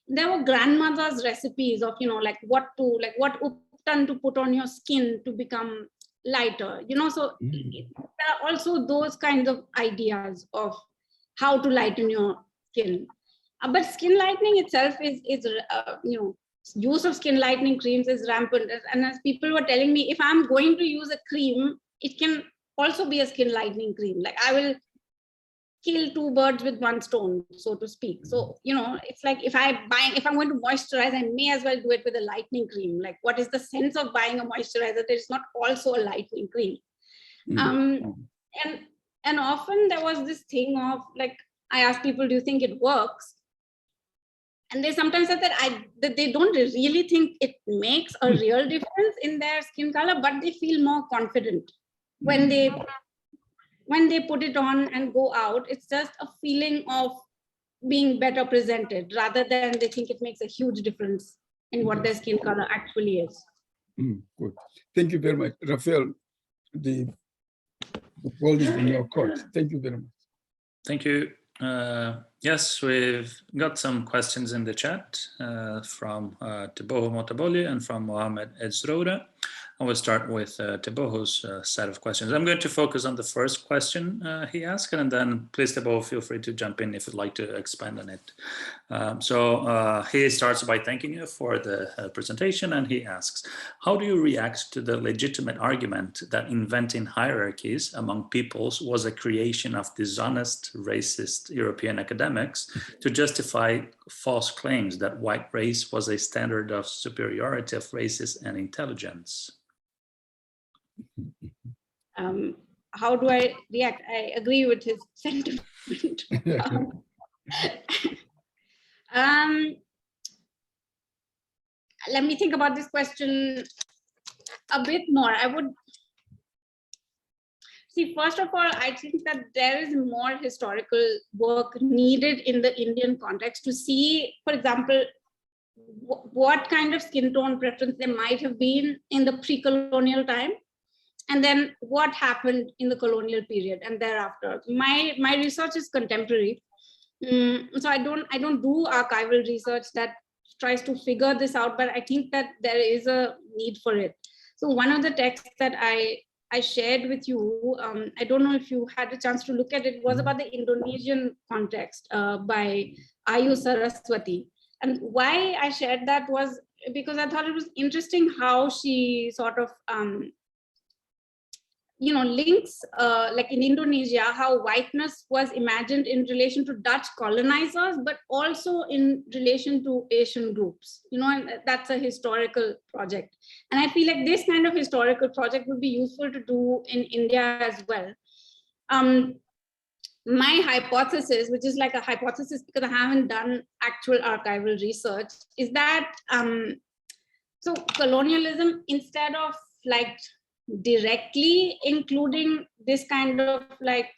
there were grandmothers' recipes of, you know, like what uptan to put on your skin to become lighter, you know. So there are also those kinds of ideas of how to lighten your skin. But skin lightening itself is you know, use of skin lightening creams is rampant. And as people were telling me, if I'm going to use a cream, it can also be a skin lightening cream. Like I will kill two birds with one stone, so to speak. So, you know, it's like if I'm going to moisturize, I may as well do it with a lightening cream. Like, what is the sense of buying a moisturizer that is not also a lightening cream? And often there was this thing of like, I asked people, do you think it works? And they sometimes said that they don't really think it makes a real difference in their skin color, but they feel more confident when they put it on and go out. It's just a feeling of being better presented rather than they think it makes a huge difference in what their skin color actually is. Good. Thank you very much. Rafael, the ball is in your court. Thank you very much. Thank you. Yes, we've got some questions in the chat from Teboho Motaboli and from Mohamed Edzroda. I will start with Teboho's set of questions. I'm going to focus on the first question he asked, and then please, Teboho, feel free to jump in if you'd like to expand on it. So he starts by thanking you for the presentation, and he asks, how do you react to the legitimate argument that inventing hierarchies among peoples was a creation of dishonest, racist European academics to justify false claims that white race was a standard of superiority of races and intelligence? How do I react? I agree with his sentiment. Let me think about this question a bit more. I would see, first of all, I think that there is more historical work needed in the Indian context to see, for example, what kind of skin tone preference there might have been in the pre-colonial time, and then what happened in the colonial period and thereafter. My research is contemporary, so I don't do archival research that tries to figure this out, but I think that there is a need for it. So one of the texts that I shared with you, I don't know if you had a chance to look at it, was about the Indonesian context by Ayu Saraswati. And why I shared that was because I thought it was interesting how she sort of, you know, links, like in Indonesia, how whiteness was imagined in relation to Dutch colonizers, but also in relation to Asian groups, you know, and that's a historical project. And I feel like this kind of historical project would be useful to do in India as well. My hypothesis, which is like a hypothesis because I haven't done actual archival research, is that so colonialism, instead of like directly including this kind of like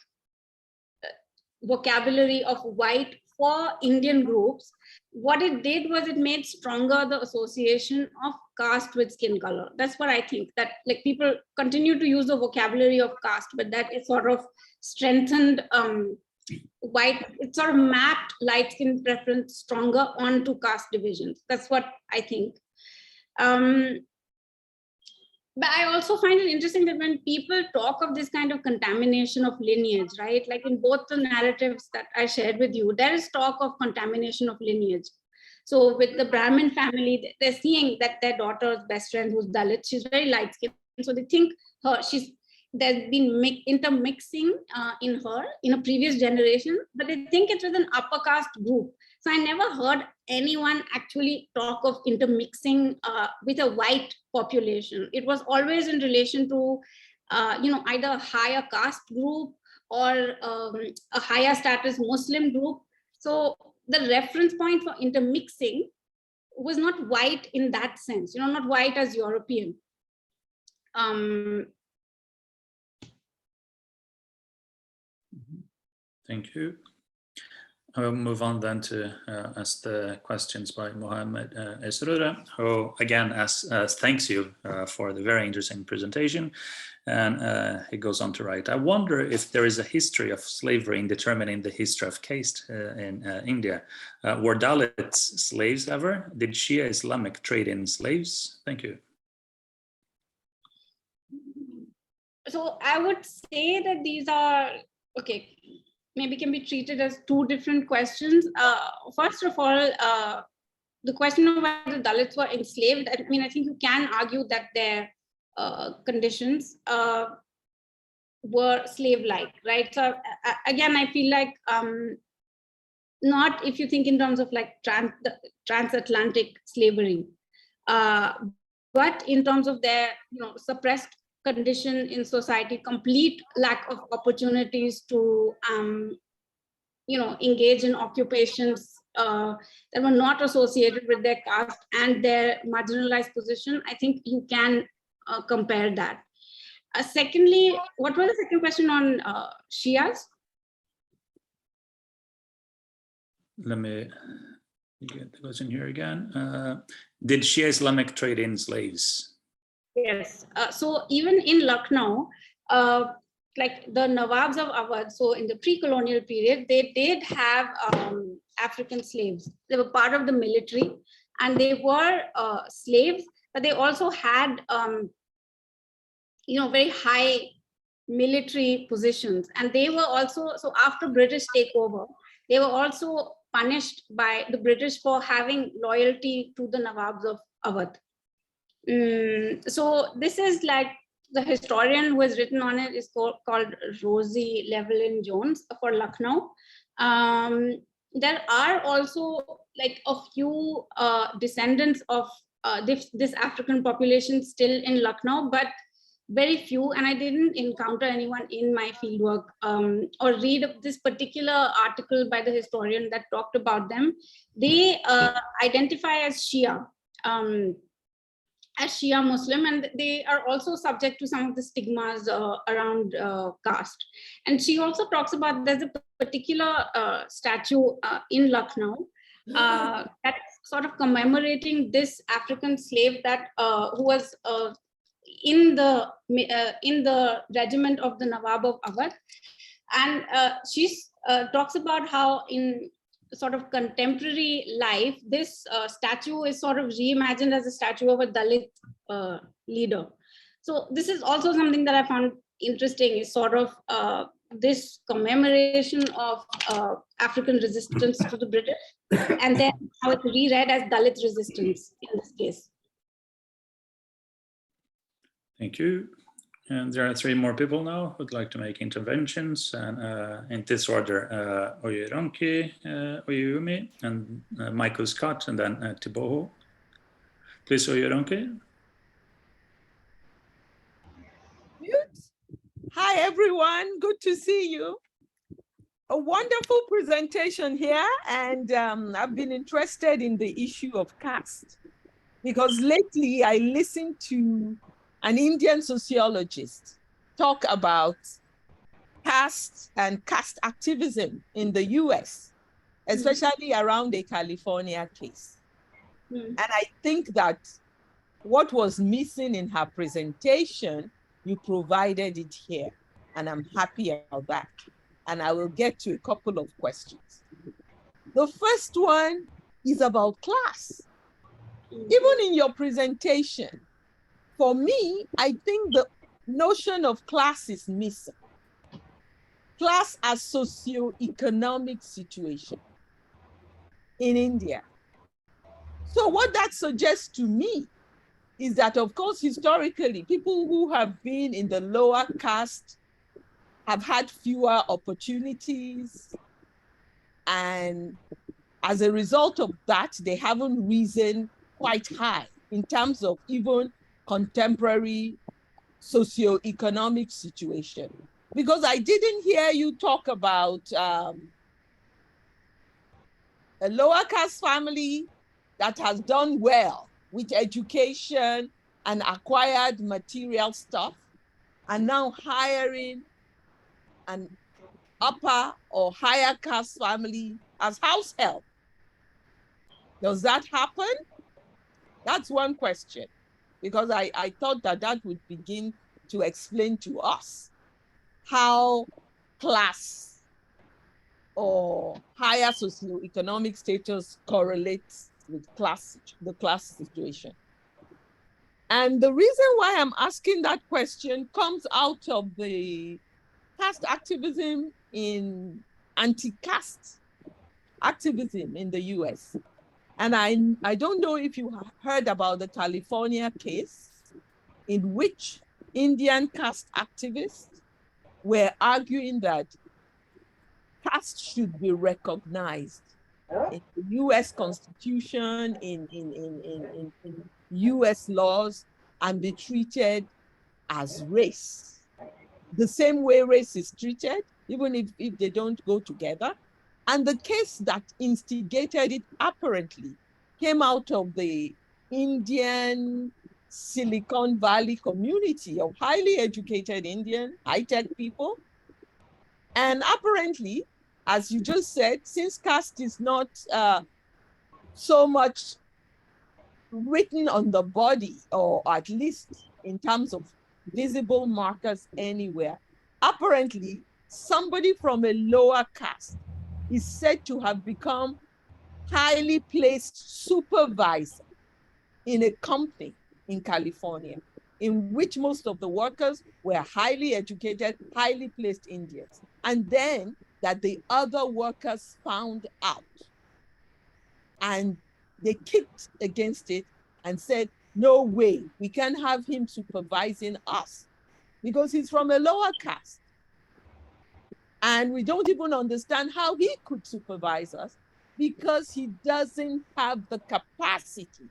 vocabulary of white for Indian groups, what it did was it made stronger the association of caste with skin color. That's what I think, that like people continue to use the vocabulary of caste, but that is sort of strengthened white, it sort of mapped light skin preference stronger onto caste divisions. That's what I think. But I also find it interesting that when people talk of this kind of contamination of lineage, right? Like in both the narratives that I shared with you, there is talk of contamination of lineage. So with the Brahmin family, they're seeing that their daughter's best friend, who's Dalit, she's very light skinned. So they think there's been intermixing in her in a previous generation, but they think it's with an upper caste group. So I never heard anyone actually talk of intermixing with a white population. It was always in relation to, either a higher caste group or a higher status Muslim group. So the reference point for intermixing was not white in that sense, not white as European. Thank you. I will move on then to ask the questions by Mohammed Esrura, who again thanks you for the very interesting presentation. And he goes on to write, I wonder if there is a history of slavery in determining the history of caste in India. Were Dalits slaves ever? Did Shia Islamic trade in slaves? Thank you. So I would say that these are, okay, maybe can be treated as two different questions. First of all, the question of whether Dalits were enslaved, I mean, I think you can argue that their conditions were slave-like, right? So again, I feel like not if you think in terms of like transatlantic slavery, but in terms of their suppressed condition in society, complete lack of opportunities to engage in occupations that were not associated with their caste and their marginalized position. I think you can compare that. Secondly, what was the second question on Shias? Let me get the question here again. Did Shia Islamic trade in slaves? Yes. So even in Lucknow, like the Nawabs of Awadh, so in the pre-colonial period, they did have African slaves. They were part of the military and they were slaves, but they also had, very high military positions. And they were also, so after British takeover, they were also punished by the British for having loyalty to the Nawabs of Awadh. So this is like the historian who has written on it is called Rosie Llewellyn Jones for Lucknow. There are also like a few descendants of this African population still in Lucknow, but very few, and I didn't encounter anyone in my fieldwork or read this particular article by the historian that talked about them. They identify as Shia Muslim, and they are also subject to some of the stigmas around caste. And she also talks about there's a particular statue in Lucknow that's sort of commemorating this African slave that who was in the regiment of the Nawab of Awadh. And she talks about how in sort of contemporary life, this statue is sort of reimagined as a statue of a Dalit leader. So this is also something that I found interesting, is sort of this commemoration of African resistance to the British, and then how it's reread as Dalit resistance in this case. Thank you. And there are three more people now who'd like to make interventions, and in this order, Oyeronki, Oyeyumi, and Michael Scott, and then Tiboho. Please, Oyeronki. Hi, everyone. Good to see you. A wonderful presentation here, and I've been interested in the issue of caste because lately I listened to an Indian sociologist talk about caste and caste activism in the US, especially around the California case. And I think that what was missing in her presentation, you provided it here, and I'm happy about that. And I will get to a couple of questions. The first one is about class. Even in your presentation, for me, I think the notion of class is missing. Class as socio-economic situation in India. So what that suggests to me is that, of course, historically, people who have been in the lower caste have had fewer opportunities. And as a result of that, they haven't risen quite high in terms of even contemporary socioeconomic situation. Because I didn't hear you talk about a lower caste family that has done well with education and acquired material stuff, and now hiring an upper or higher caste family as house help. Does that happen? That's one question, because I thought that that would begin to explain to us how class or higher socioeconomic status correlates with the class situation. And the reason why I'm asking that question comes out of the caste activism in anti-caste activism in the US. And I don't know if you have heard about the California case in which Indian caste activists were arguing that caste should be recognized in the US Constitution, in US laws, and be treated as race. The same way race is treated, even if they don't go together. And the case that instigated it apparently came out of the Indian Silicon Valley community of highly educated Indian high-tech people. And apparently, as you just said, since caste is not so much written on the body, or at least in terms of visible markers anywhere, apparently somebody from a lower caste is said to have become highly placed supervisor in a company in California, in which most of the workers were highly educated, highly placed Indians. And then that the other workers found out, and they kicked against it and said, no way, we can't have him supervising us because he's from a lower caste. And we don't even understand how he could supervise us because he doesn't have the capacity,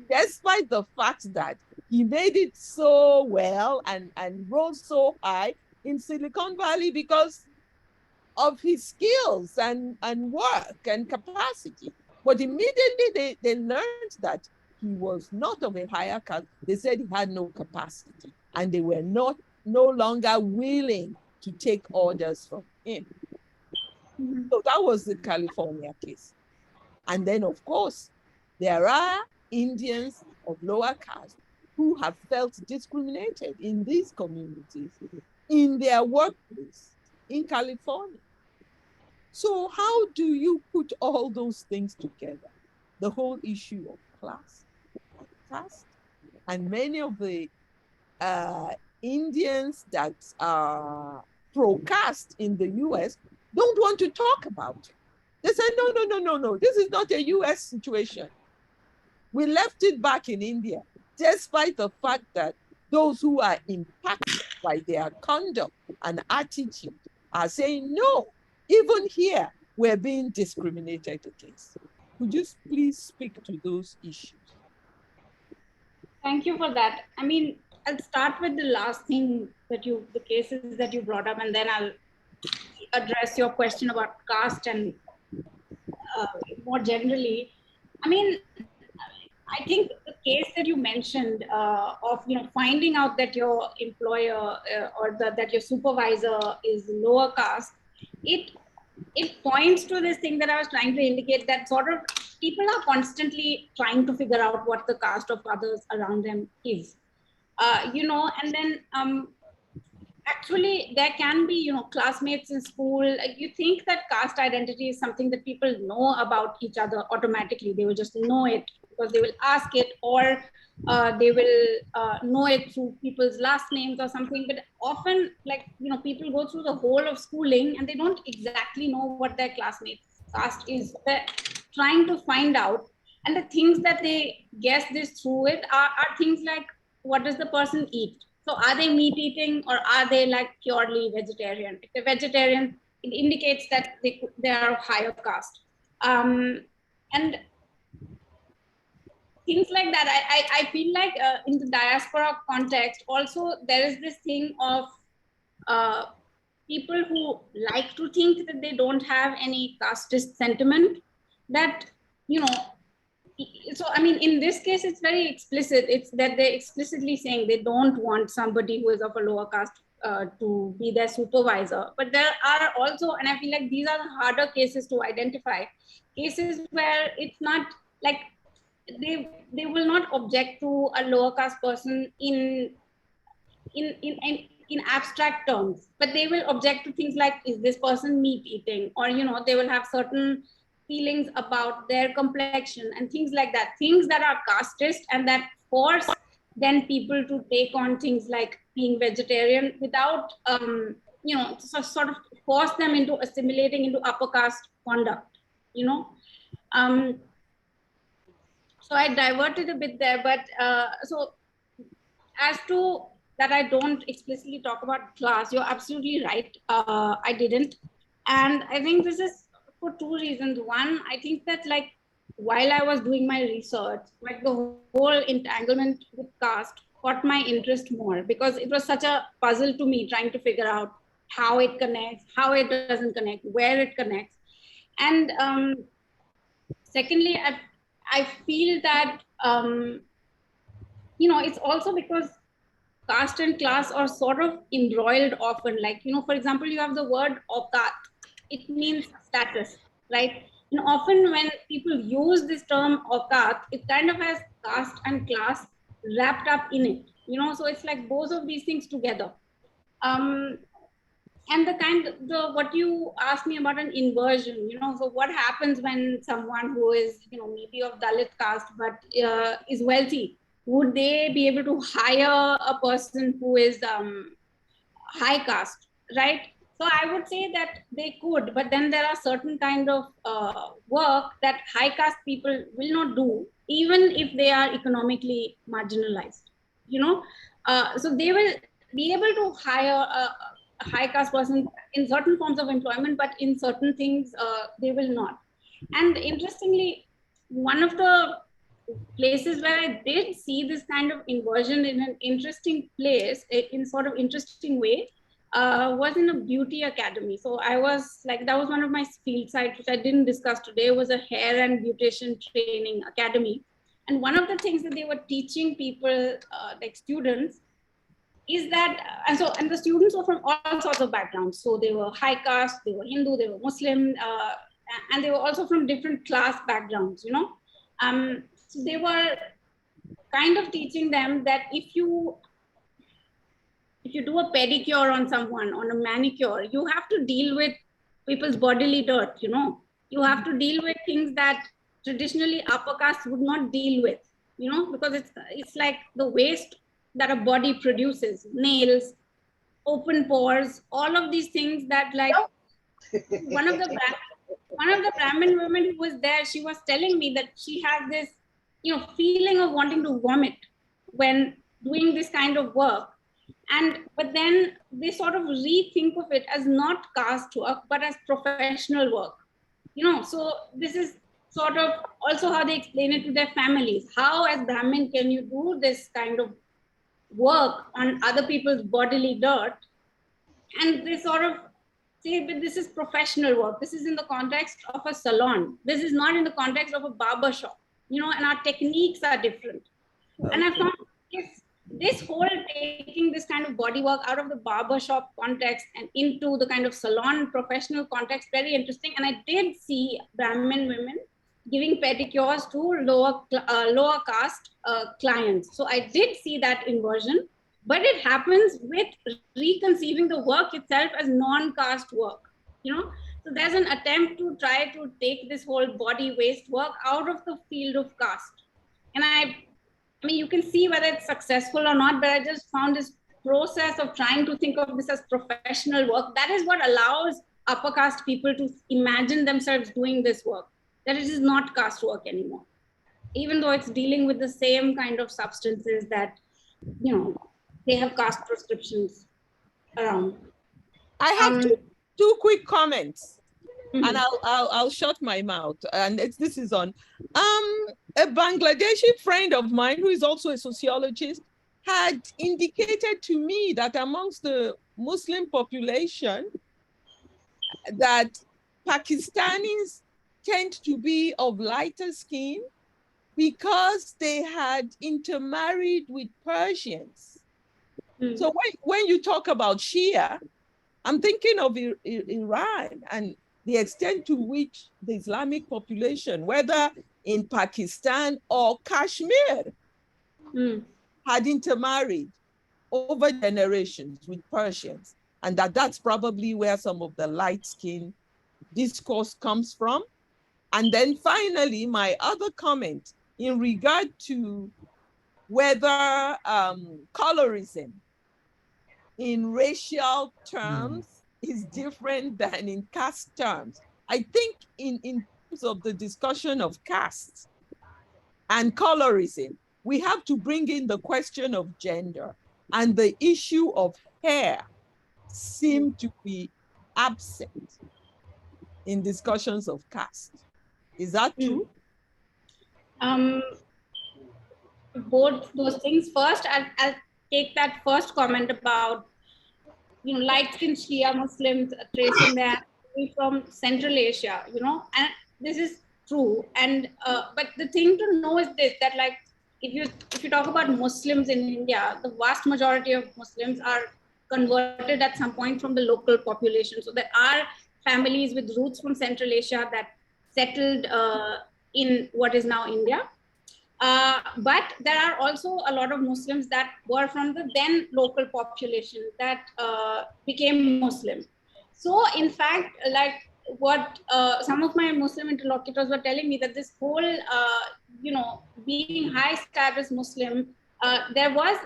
despite the fact that he made it so well and rose so high in Silicon Valley because of his skills and work and capacity. But immediately they learned that he was not of a higher caste. They said he had no capacity, and they were no longer willing to take orders from him. So that was the California case. And then, of course, there are Indians of lower caste who have felt discriminated in these communities, in their workplace, in California. So how do you put all those things together? The whole issue of class, caste, and many of the Indians that are pro-caste in the US don't want to talk about it. They say, no, this is not a US situation. We left it back in India, despite the fact that those who are impacted by their conduct and attitude are saying, no, even here, we're being discriminated against. Could you please speak to those issues? Thank you for that. I mean, I'll start with the last thing that the cases that you brought up, and then I'll address your question about caste and more generally. I mean, I think the case that you mentioned of finding out that your employer or that your supervisor is lower caste, it points to this thing that I was trying to indicate, that sort of people are constantly trying to figure out what the caste of others around them is, and then actually there can be classmates in school. You think that caste identity is something that people know about each other automatically. They will just know it because they will ask it, or They will know it through people's last names or something. But often, like, people go through the whole of schooling and they don't exactly know what their classmates' caste is. They're trying to find out. And the things that they guess this through it are things like, what does the person eat? So are they meat eating, or are they like purely vegetarian? If they're vegetarian, it indicates that they are of higher caste. And things like that. I feel like in the diaspora context, also there is this thing of people who like to think that they don't have any casteist sentiment, that, so I mean, in this case, it's very explicit. It's that they're explicitly saying they don't want somebody who is of a lower caste to be their supervisor. But there are also, and I feel like these are the harder cases to identify, cases where it's not like they will not object to a lower caste person in abstract terms, but they will object to things like, is this person meat eating? Or, they will have certain feelings about their complexion and things like that, things that are casteist and that force then people to take on things like being vegetarian without, sort of force them into assimilating into upper caste conduct, So I diverted a bit there, but so as to that, I don't explicitly talk about class. You're absolutely right. I didn't. And I think this is for two reasons. One, I think that like while I was doing my research, like the whole entanglement with caste caught my interest more, because it was such a puzzle to me trying to figure out how it connects, how it doesn't connect, where it connects. And secondly, I feel that, it's also because caste and class are sort of embroiled often. Like, for example, you have the word aukat. It means status, right? Often when people use this term aukat, it kind of has caste and class wrapped up in it, so it's like both of these things together. And what you asked me about an inversion, so what happens when someone who is, maybe of Dalit caste, but is wealthy, would they be able to hire a person who is high caste, right? So I would say that they could, but then there are certain kind of work that high caste people will not do, even if they are economically marginalized, so they will be able to hire a high caste person in certain forms of employment, but in certain things they will not. And interestingly, one of the places where I did see this kind of inversion in an interesting place, in sort of interesting way, was in a beauty academy. So I was like, that was one of my field sites, which I didn't discuss today, was a hair and beautician training academy. And one of the things that they were teaching people, like students, is that, and the students were from all sorts of backgrounds. So they were high caste, they were Hindu, they were Muslim, and they were also from different class backgrounds, so they were kind of teaching them that if you do a pedicure on someone, on a manicure, you have to deal with people's bodily dirt, you have to deal with things that traditionally upper caste would not deal with, because it's like the waste that a body produces, nails, open pores, all of these things that, like, one of the Brahmin women who was there, she was telling me that she has this, feeling of wanting to vomit when doing this kind of work. But then they sort of rethink of it as not caste work, but as professional work, so this is sort of also how they explain it to their families. How, as Brahmin, can you do this kind of work on other people's bodily dirt? And they sort of say, but this is professional work. This is in the context of a salon. This is not in the context of a barber shop, and our techniques are different. Okay. And I found this whole taking this kind of body work out of the barber shop context and into the kind of salon professional context very interesting. And I did see Brahmin women giving pedicures to lower caste clients. So I did see that inversion, but it happens with reconceiving the work itself as non-caste work, So there's an attempt to try to take this whole body waste work out of the field of caste. And I I mean, you can see whether it's successful or not, but I just found this process of trying to think of this as professional work. That is what allows upper caste people to imagine themselves doing this work, that it is not caste work anymore, even though it's dealing with the same kind of substances that, you know, they have caste prescriptions around. I have two quick comments. Mhm. And I'll shut my mouth. And this is on a Bangladeshi friend of mine who is also a sociologist had indicated to me that amongst the Muslim population that Pakistanis tend to be of lighter skin because they had intermarried with Persians. So when you talk about Shia, I'm thinking of Iran and the extent to which the Islamic population, whether in Pakistan or Kashmir, had intermarried over generations with Persians, and that's probably where some of the light skin discourse comes from. And then finally, my other comment in regard to whether colorism in racial terms is different than in caste terms. I think in terms of the discussion of caste and colorism, we have to bring in the question of gender, and the issue of hair seem to be absent in discussions of caste. Is that true? Both those things. First, I'll take that first comment about, you know, light-skinned Shia Muslims tracing their from Central Asia, you know, and this is true. And but the thing to know is this, that like if you talk about Muslims in India, the vast majority of Muslims are converted at some point from the local population. So there are families with roots from Central Asia that settled in what is now India. But there are also a lot of Muslims that were from the then local population that became Muslim. So in fact, like what some of my Muslim interlocutors were telling me, that this whole, you know, being high status Muslim, there was,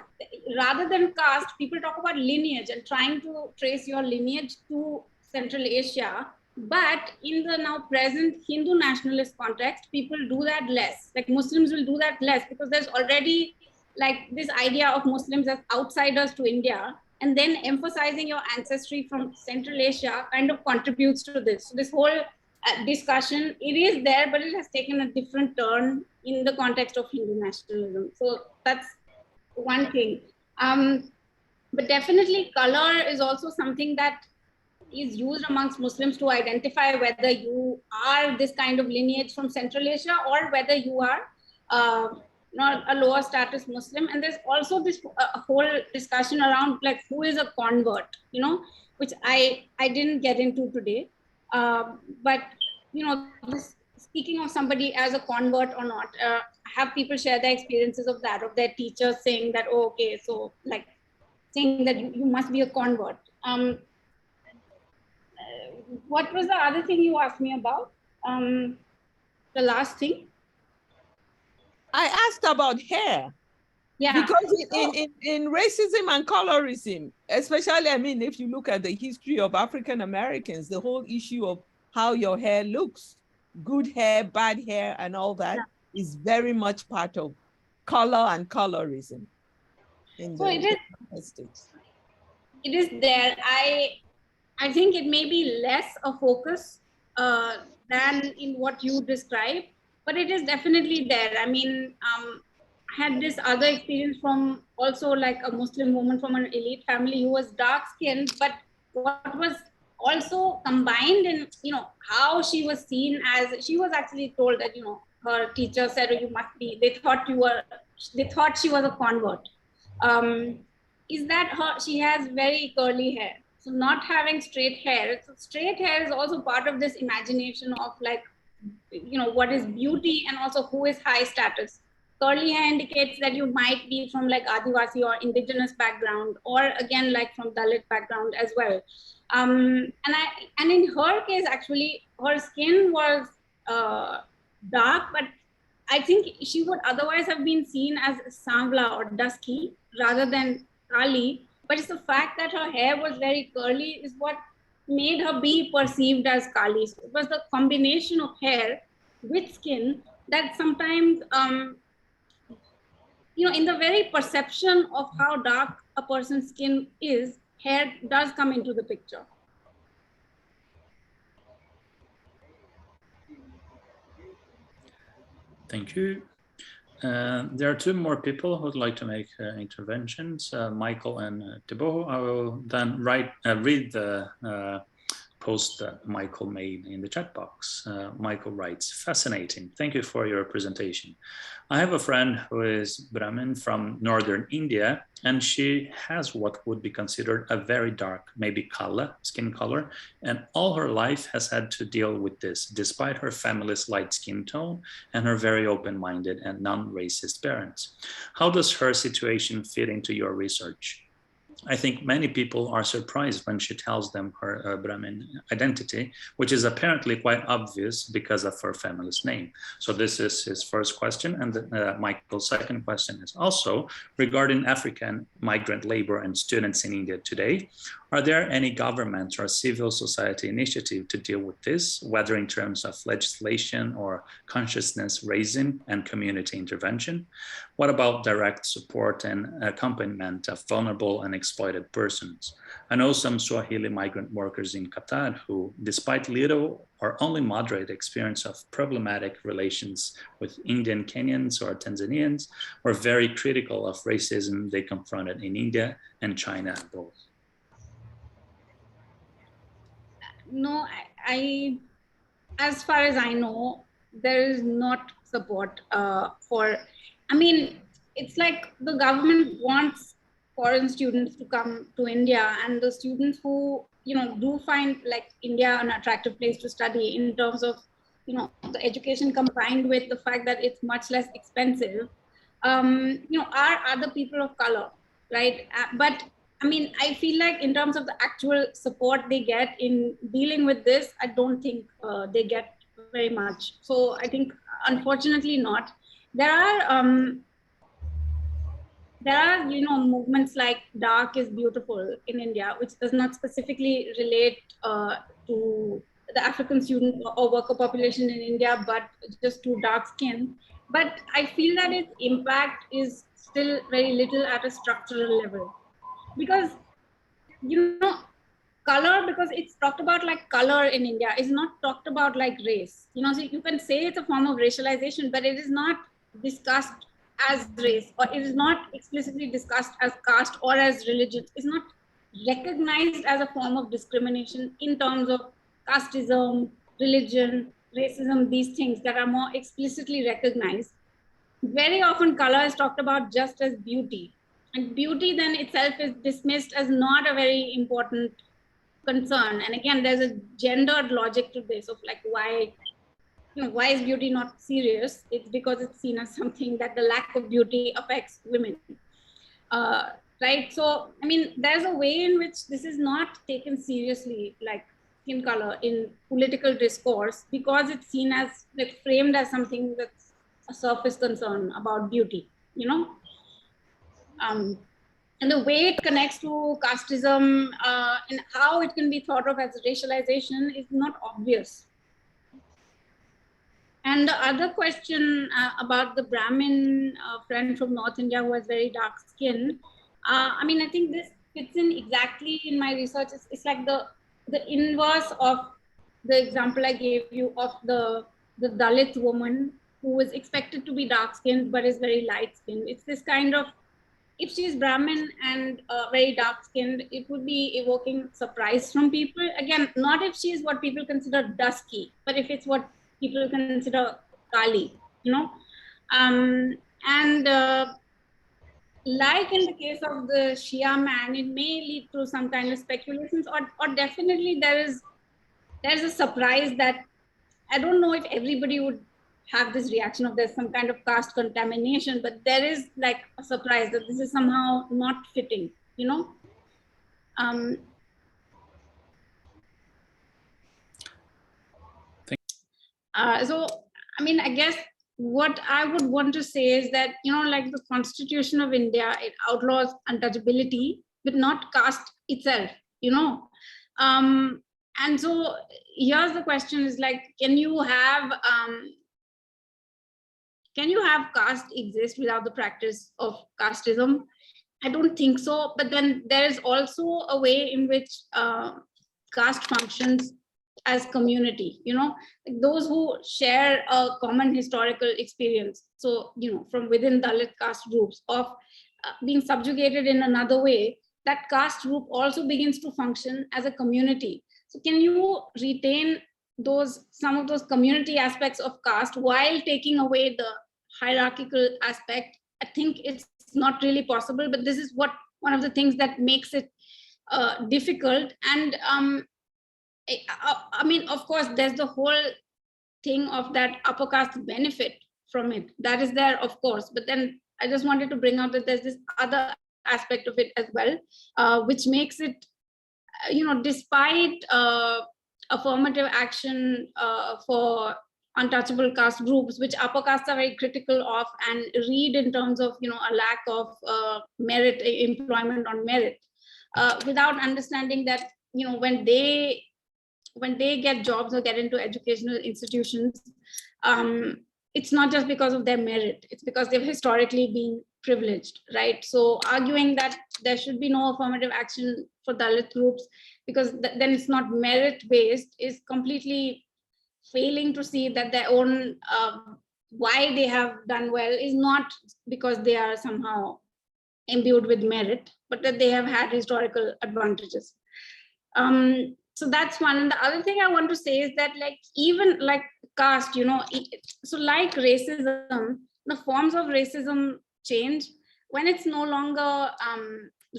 rather than caste, people talk about lineage and trying to trace your lineage to Central Asia. But in the now present Hindu nationalist context, people do that less. Like Muslims will do that less because there's already like this idea of Muslims as outsiders to India, and then emphasizing your ancestry from Central Asia kind of contributes to this. So this whole discussion, it is there, but it has taken a different turn in the context of Hindu nationalism. So that's one thing. But definitely color is also something that is used amongst Muslims to identify whether you are this kind of lineage from Central Asia or whether you are not a lower status Muslim. And there's also this whole discussion around like who is a convert, you know, which I didn't get into today. But, you know, this, speaking of somebody as a convert or not, have people share their experiences of that, of their teachers saying that, oh, okay, so like saying that you must be a convert. What was the other thing you asked me about? The last thing? I asked about hair. Yeah. Because in racism and colorism, especially, I mean, if you look at the history of African Americans, the whole issue of how your hair looks, good hair, bad hair, and all that is very much part of color and colorism. So it is there. I think it may be less a focus than in what you describe, but it is definitely there. I mean, I had this other experience from also like a Muslim woman from an elite family who was dark skinned, but what was also combined in, you know, how she was seen as, she was actually told that, you know, her teacher said, oh, you must be, they thought she was a convert. Is that she has very curly hair. So not having straight hair, so straight hair is also part of this imagination of like, you know, what is beauty and also who is high status. Curly hair indicates that you might be from like Adivasi or indigenous background, or again, like from Dalit background as well. And in her case, actually, her skin was dark, but I think she would otherwise have been seen as Sanvla or dusky rather than Kali. But it's the fact that her hair was very curly is what made her be perceived as Kali. So it was the combination of hair with skin that sometimes, in the very perception of how dark a person's skin is, hair does come into the picture. Thank you. There are two more people who would like to make interventions, Michael and Thibaut. I will then read the post that Michael made in the chat box. Michael writes, fascinating. Thank you for your presentation. I have a friend who is Brahmin from northern India, and she has what would be considered a very dark, maybe skin color, and all her life has had to deal with this, despite her family's light skin tone and her very open-minded and non-racist parents. How does her situation fit into your research? I think many people are surprised when she tells them her Brahmin identity, which is apparently quite obvious because of her family's name. So this is his first question. And Michael's second question is also regarding African migrant labor and students in India today. Are there any government or civil society initiative to deal with this, whether in terms of legislation or consciousness raising and community intervention? What about direct support and accompaniment of vulnerable and exploited persons? I know some Swahili migrant workers in Qatar who, despite little or only moderate experience of problematic relations with Indian Kenyans or Tanzanians, were very critical of racism they confronted in India and China both. No, I, as far as I know, there is not support for, I mean, it's like the government wants foreign students to come to India, and the students who, do find like India an attractive place to study in terms of, the education combined with the fact that it's much less expensive, are other people of color, right? But I mean, I feel like in terms of the actual support they get in dealing with this, I don't think they get very much. So I think, unfortunately, not. There are, movements like Dark is Beautiful in India, which does not specifically relate to the African student or worker population in India, but just to dark skin. But I feel that its impact is still very little at a structural level. Because color, because it's talked about like color in India, is not talked about like race. So you can say it's a form of racialization, but it is not discussed as race, or it is not explicitly discussed as caste or as religion. It's not recognized as a form of discrimination in terms of casteism, religion, racism, these things that are more explicitly recognized. Very often color is talked about just as beauty, and beauty then itself is dismissed as not a very important concern. And again, there's a gendered logic to this of like, why is beauty not serious? It's because it's seen as something that the lack of beauty affects women, right? So I mean, there's a way in which this is not taken seriously, like skin color in political discourse, because it's seen as like framed as something that's a surface concern about beauty, and the way it connects to casteism and how it can be thought of as racialization is not obvious. And the other question about the Brahmin friend from North India who has very dark skin, I mean, I think this fits in exactly in my research. It's like the inverse of the example I gave you of the Dalit woman who is expected to be dark skinned but is very light skinned. It's this kind of, if she's Brahmin and very dark skinned, it would be evoking surprise from people. Again, not if she's what people consider dusky, but if it's what people consider Kali, and like in the case of the Shia man, it may lead to some kind of speculations, or definitely there's a surprise that I don't know if everybody would have this reaction of there's some kind of caste contamination, but there is like a surprise that this is somehow not fitting, So, I mean, I guess what I would want to say is that, like the Constitution of India, it outlaws untouchability, but not caste itself, and so here's the question is like, can you have caste exist without the practice of casteism? I don't think so. But then there is also a way in which caste functions as community, like those who share a common historical experience. So, from within Dalit caste groups of being subjugated in another way, that caste group also begins to function as a community. So can you retain some of those community aspects of caste while taking away the hierarchical aspect? I think it's not really possible, but this is one of the things that makes it difficult. And I mean, of course, there's the whole thing of that upper caste benefit from it. That is there, of course. But then I just wanted to bring out that there's this other aspect of it as well, which makes it, despite affirmative action for untouchable caste groups, which upper castes are very critical of and read in terms of, a lack of merit, employment on merit, without understanding that, when they get jobs or get into educational institutions, it's not just because of their merit, it's because they've historically been privileged, right? So arguing that there should be no affirmative action for Dalit groups because then it's not merit based is completely failing to see that their own why they have done well is not because they are somehow imbued with merit, but that they have had historical advantages. So that's one. And the other thing I want to say is that, like, even like caste, so like racism, the forms of racism change when it's no longer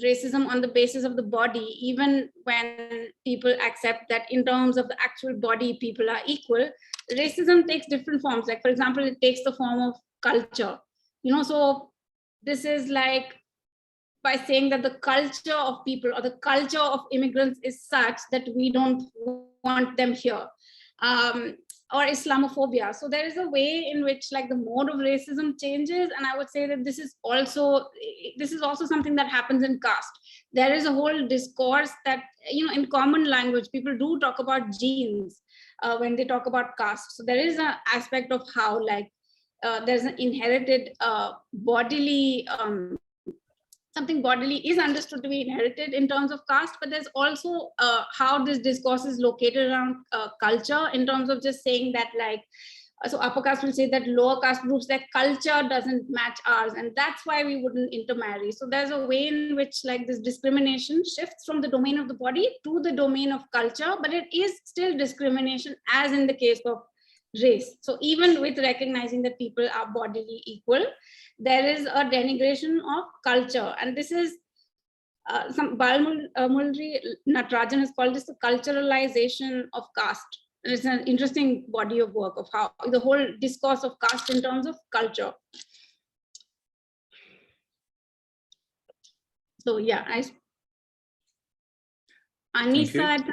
racism on the basis of the body, even when people accept that in terms of the actual body, people are equal. Racism takes different forms. Like, for example, it takes the form of culture, so this is like by saying that the culture of people or the culture of immigrants is such that we don't want them here, or Islamophobia. So there is a way in which like the mode of racism changes. And I would say that this is also something that happens in caste. There is a whole discourse that, in common language, people do talk about genes when they talk about caste. So there is an aspect of how like there's an inherited bodily something bodily is understood to be inherited in terms of caste, but there's also how this discourse is located around culture in terms of just saying that like, so upper caste will say that lower caste groups, their culture doesn't match ours, and that's why we wouldn't intermarry. So there's a way in which like this discrimination shifts from the domain of the body to the domain of culture, but it is still discrimination as in the case of race. So even with recognizing that people are bodily equal, there is a denigration of culture. And this is some Balmulri Natarajan has called this the culturalization of caste. And it's an interesting body of work of how the whole discourse of caste in terms of culture. So yeah, Anissa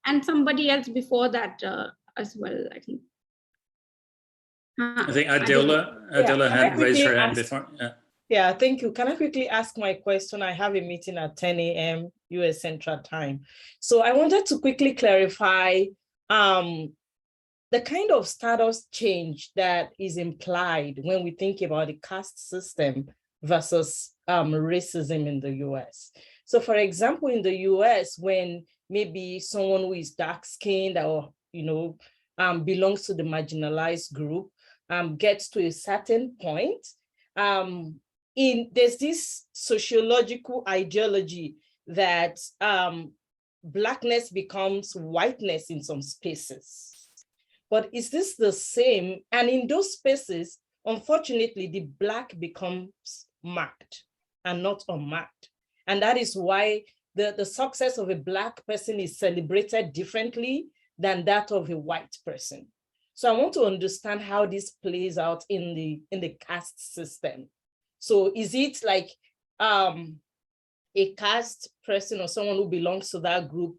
and somebody else before that as well, I think. I think Adela had raised her hand before. Yeah, thank you. Can I quickly ask my question? I have a meeting at 10 a.m. US Central Time. So I wanted to quickly clarify the kind of status change that is implied when we think about the caste system versus racism in the US. So for example, in the US, when maybe someone who is dark-skinned or, belongs to the marginalized group, gets to a certain point, there's this sociological ideology that Blackness becomes whiteness in some spaces. But is this the same? And in those spaces, unfortunately, the Black becomes marked and not unmarked. And that is why the success of a Black person is celebrated differently than that of a white person. So I want to understand how this plays out in the caste system. So is it like a caste person or someone who belongs to that group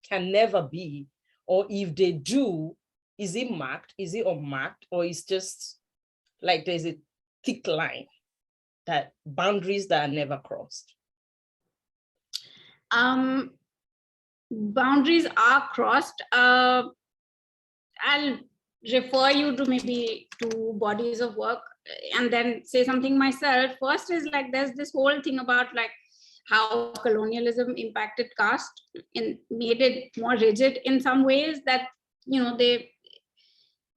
can never be, or if they do, is it marked, is it unmarked, or is just like there's a thick line, that boundaries that are never crossed? Boundaries are crossed. I'll refer you to maybe two bodies of work and then say something myself. First is like, there's this whole thing about like how colonialism impacted caste and made it more rigid in some ways, that, you know,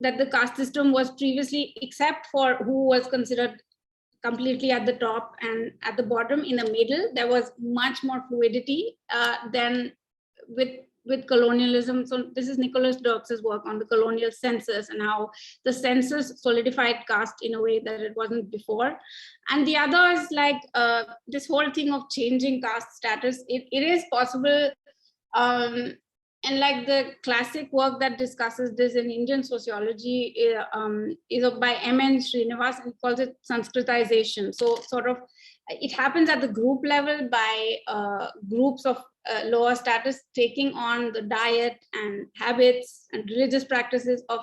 that the caste system was previously, except for who was considered completely at the top and at the bottom, in the middle, there was much more fluidity than with colonialism. So this is Nicholas Dirks's work on the colonial census and how the census solidified caste in a way that it wasn't before. And the other is like this whole thing of changing caste status. It is possible. And like the classic work that discusses this in Indian sociology is by M.N. Srinivas, and calls it Sanskritization. So sort of it happens at the group level by groups of lower status taking on the diet and habits and religious practices of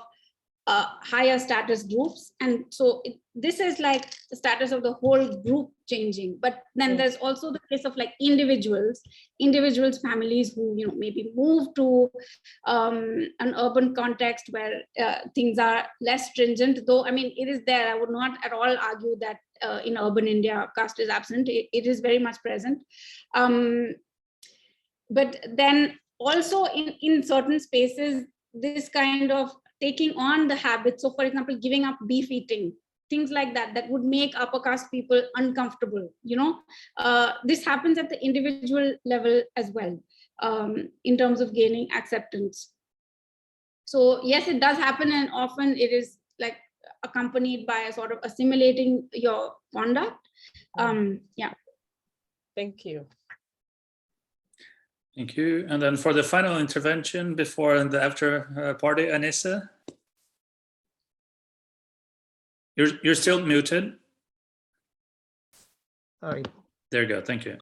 higher status groups. And so this is like the status of the whole group changing. But then there's also the case of like individuals, families who, you know, maybe move to an urban context where things are less stringent, though, I mean, it is there. I would not at all argue that in urban India, caste is absent. It is very much present. But then also in certain spaces, this kind of taking on the habits. So for example, giving up beef eating, things like that would make upper caste people uncomfortable. You know, this happens at the individual level as well, in terms of gaining acceptance. So yes, it does happen, and often it is like accompanied by a sort of assimilating your conduct. Yeah. Thank you. Thank you. And then for the final intervention before and after party, Anissa. You're still muted. Sorry. There you go. Thank you.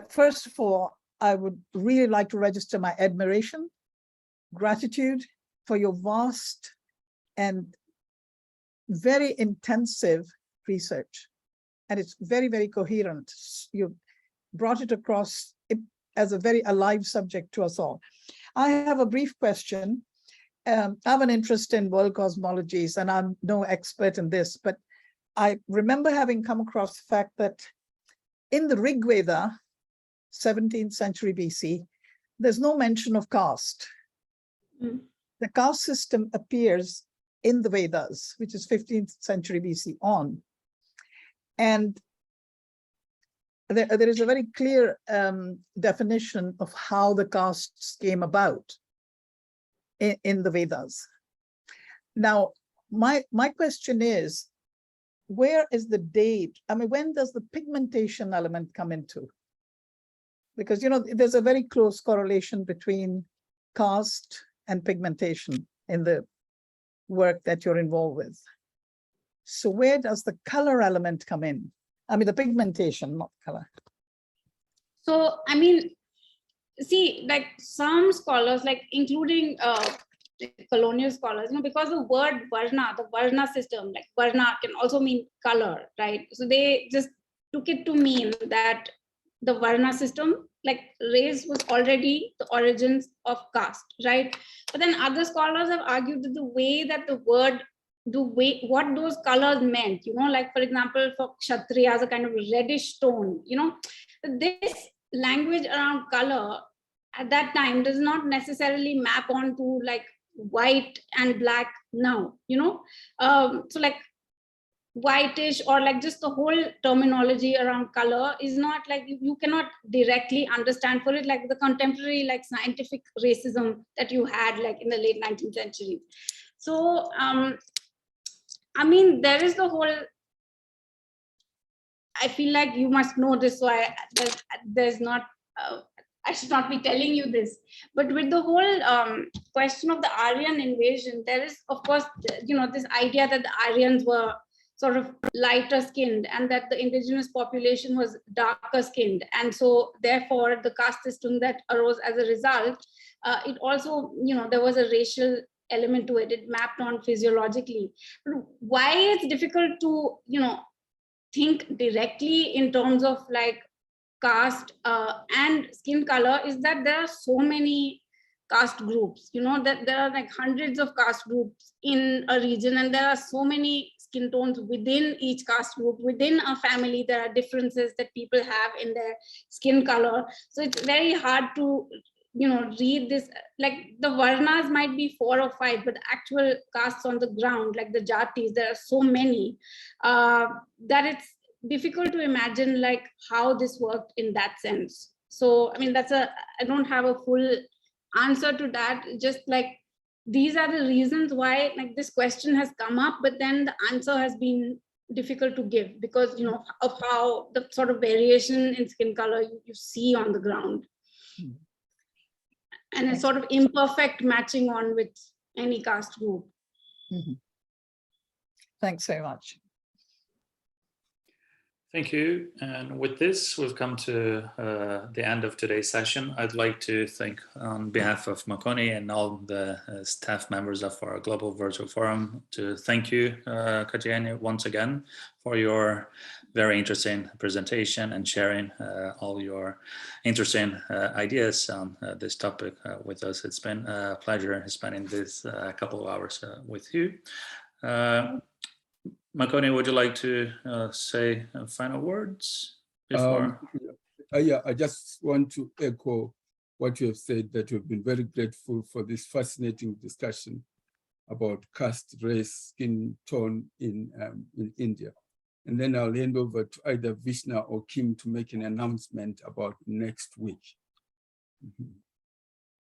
First of all, I would really like to register my admiration, gratitude for your vast and very intensive research. And it's very, very coherent. You brought it across as a very alive subject to us all. I have a brief question. I have an interest in world cosmologies, and I'm no expert in this, but I remember having come across the fact that in the Rig Veda, 17th century BC, there's no mention of caste. The caste system appears in the Vedas, which is 15th century BC on. And there is a very clear definition of how the castes came about in the Vedas. Now, my question is, where is the date? I mean, when does the pigmentation element come into? Because, you know, there's a very close correlation between caste and pigmentation in the work that you're involved with. So where does the color element come in? I mean, the pigmentation, not color. So, I mean, see, like some scholars, like including colonial scholars, you know, because the word varna, the varna system, like varna can also mean color, right? So they just took it to mean that the varna system, like race, was already the origins of caste, right? But then other scholars have argued that the way that the word, what those colors meant, you know, like for example, for Kshatriya as a kind of reddish tone, you know, this language around color at that time does not necessarily map onto like white and black now, you know. So like whitish or like just the whole terminology around color is not like, you cannot directly understand for it, like the contemporary like scientific racism that you had like in the late 19th century. So I mean, there is the whole, I feel like you must know this, so there's not, I should not be telling you this, but with the whole question of the Aryan invasion, there is, of course, you know, this idea that the Aryans were sort of lighter skinned and that the indigenous population was darker skinned. And so therefore the caste system that arose as a result, it also, you know, there was a racial element to it. It mapped on physiologically. Why it's difficult to, think directly in terms of like caste and skin color is that there are so many caste groups, that there are like hundreds of caste groups in a region, and there are so many skin tones within each caste group. Within a family, there are differences that people have in their skin color. So it's very hard to read this. Like the varnas might be 4 or 5, but actual castes on the ground, like the jatis, there are so many that it's difficult to imagine like how this worked in that sense. So I mean, I don't have a full answer to that. Just like these are the reasons why like this question has come up, but then the answer has been difficult to give because of how the sort of variation in skin color you see on the ground. And a sort of imperfect matching on with any caste group. Thanks so much. Thank you. And with this, we've come to the end of today's session. I'd like to thank, on behalf of Makoni and all the staff members of our Global Virtual Forum, to thank you, Katyayani, once again for your very interesting presentation and sharing all your interesting ideas on this topic with us. It's been a pleasure spending this couple of hours with you. Makoni, would you like to say final words before? Yeah, I just want to echo what you have said, that we've been very grateful for this fascinating discussion about caste, race, skin tone in India. And then I'll hand over to either Vishna or Kim to make an announcement about next week.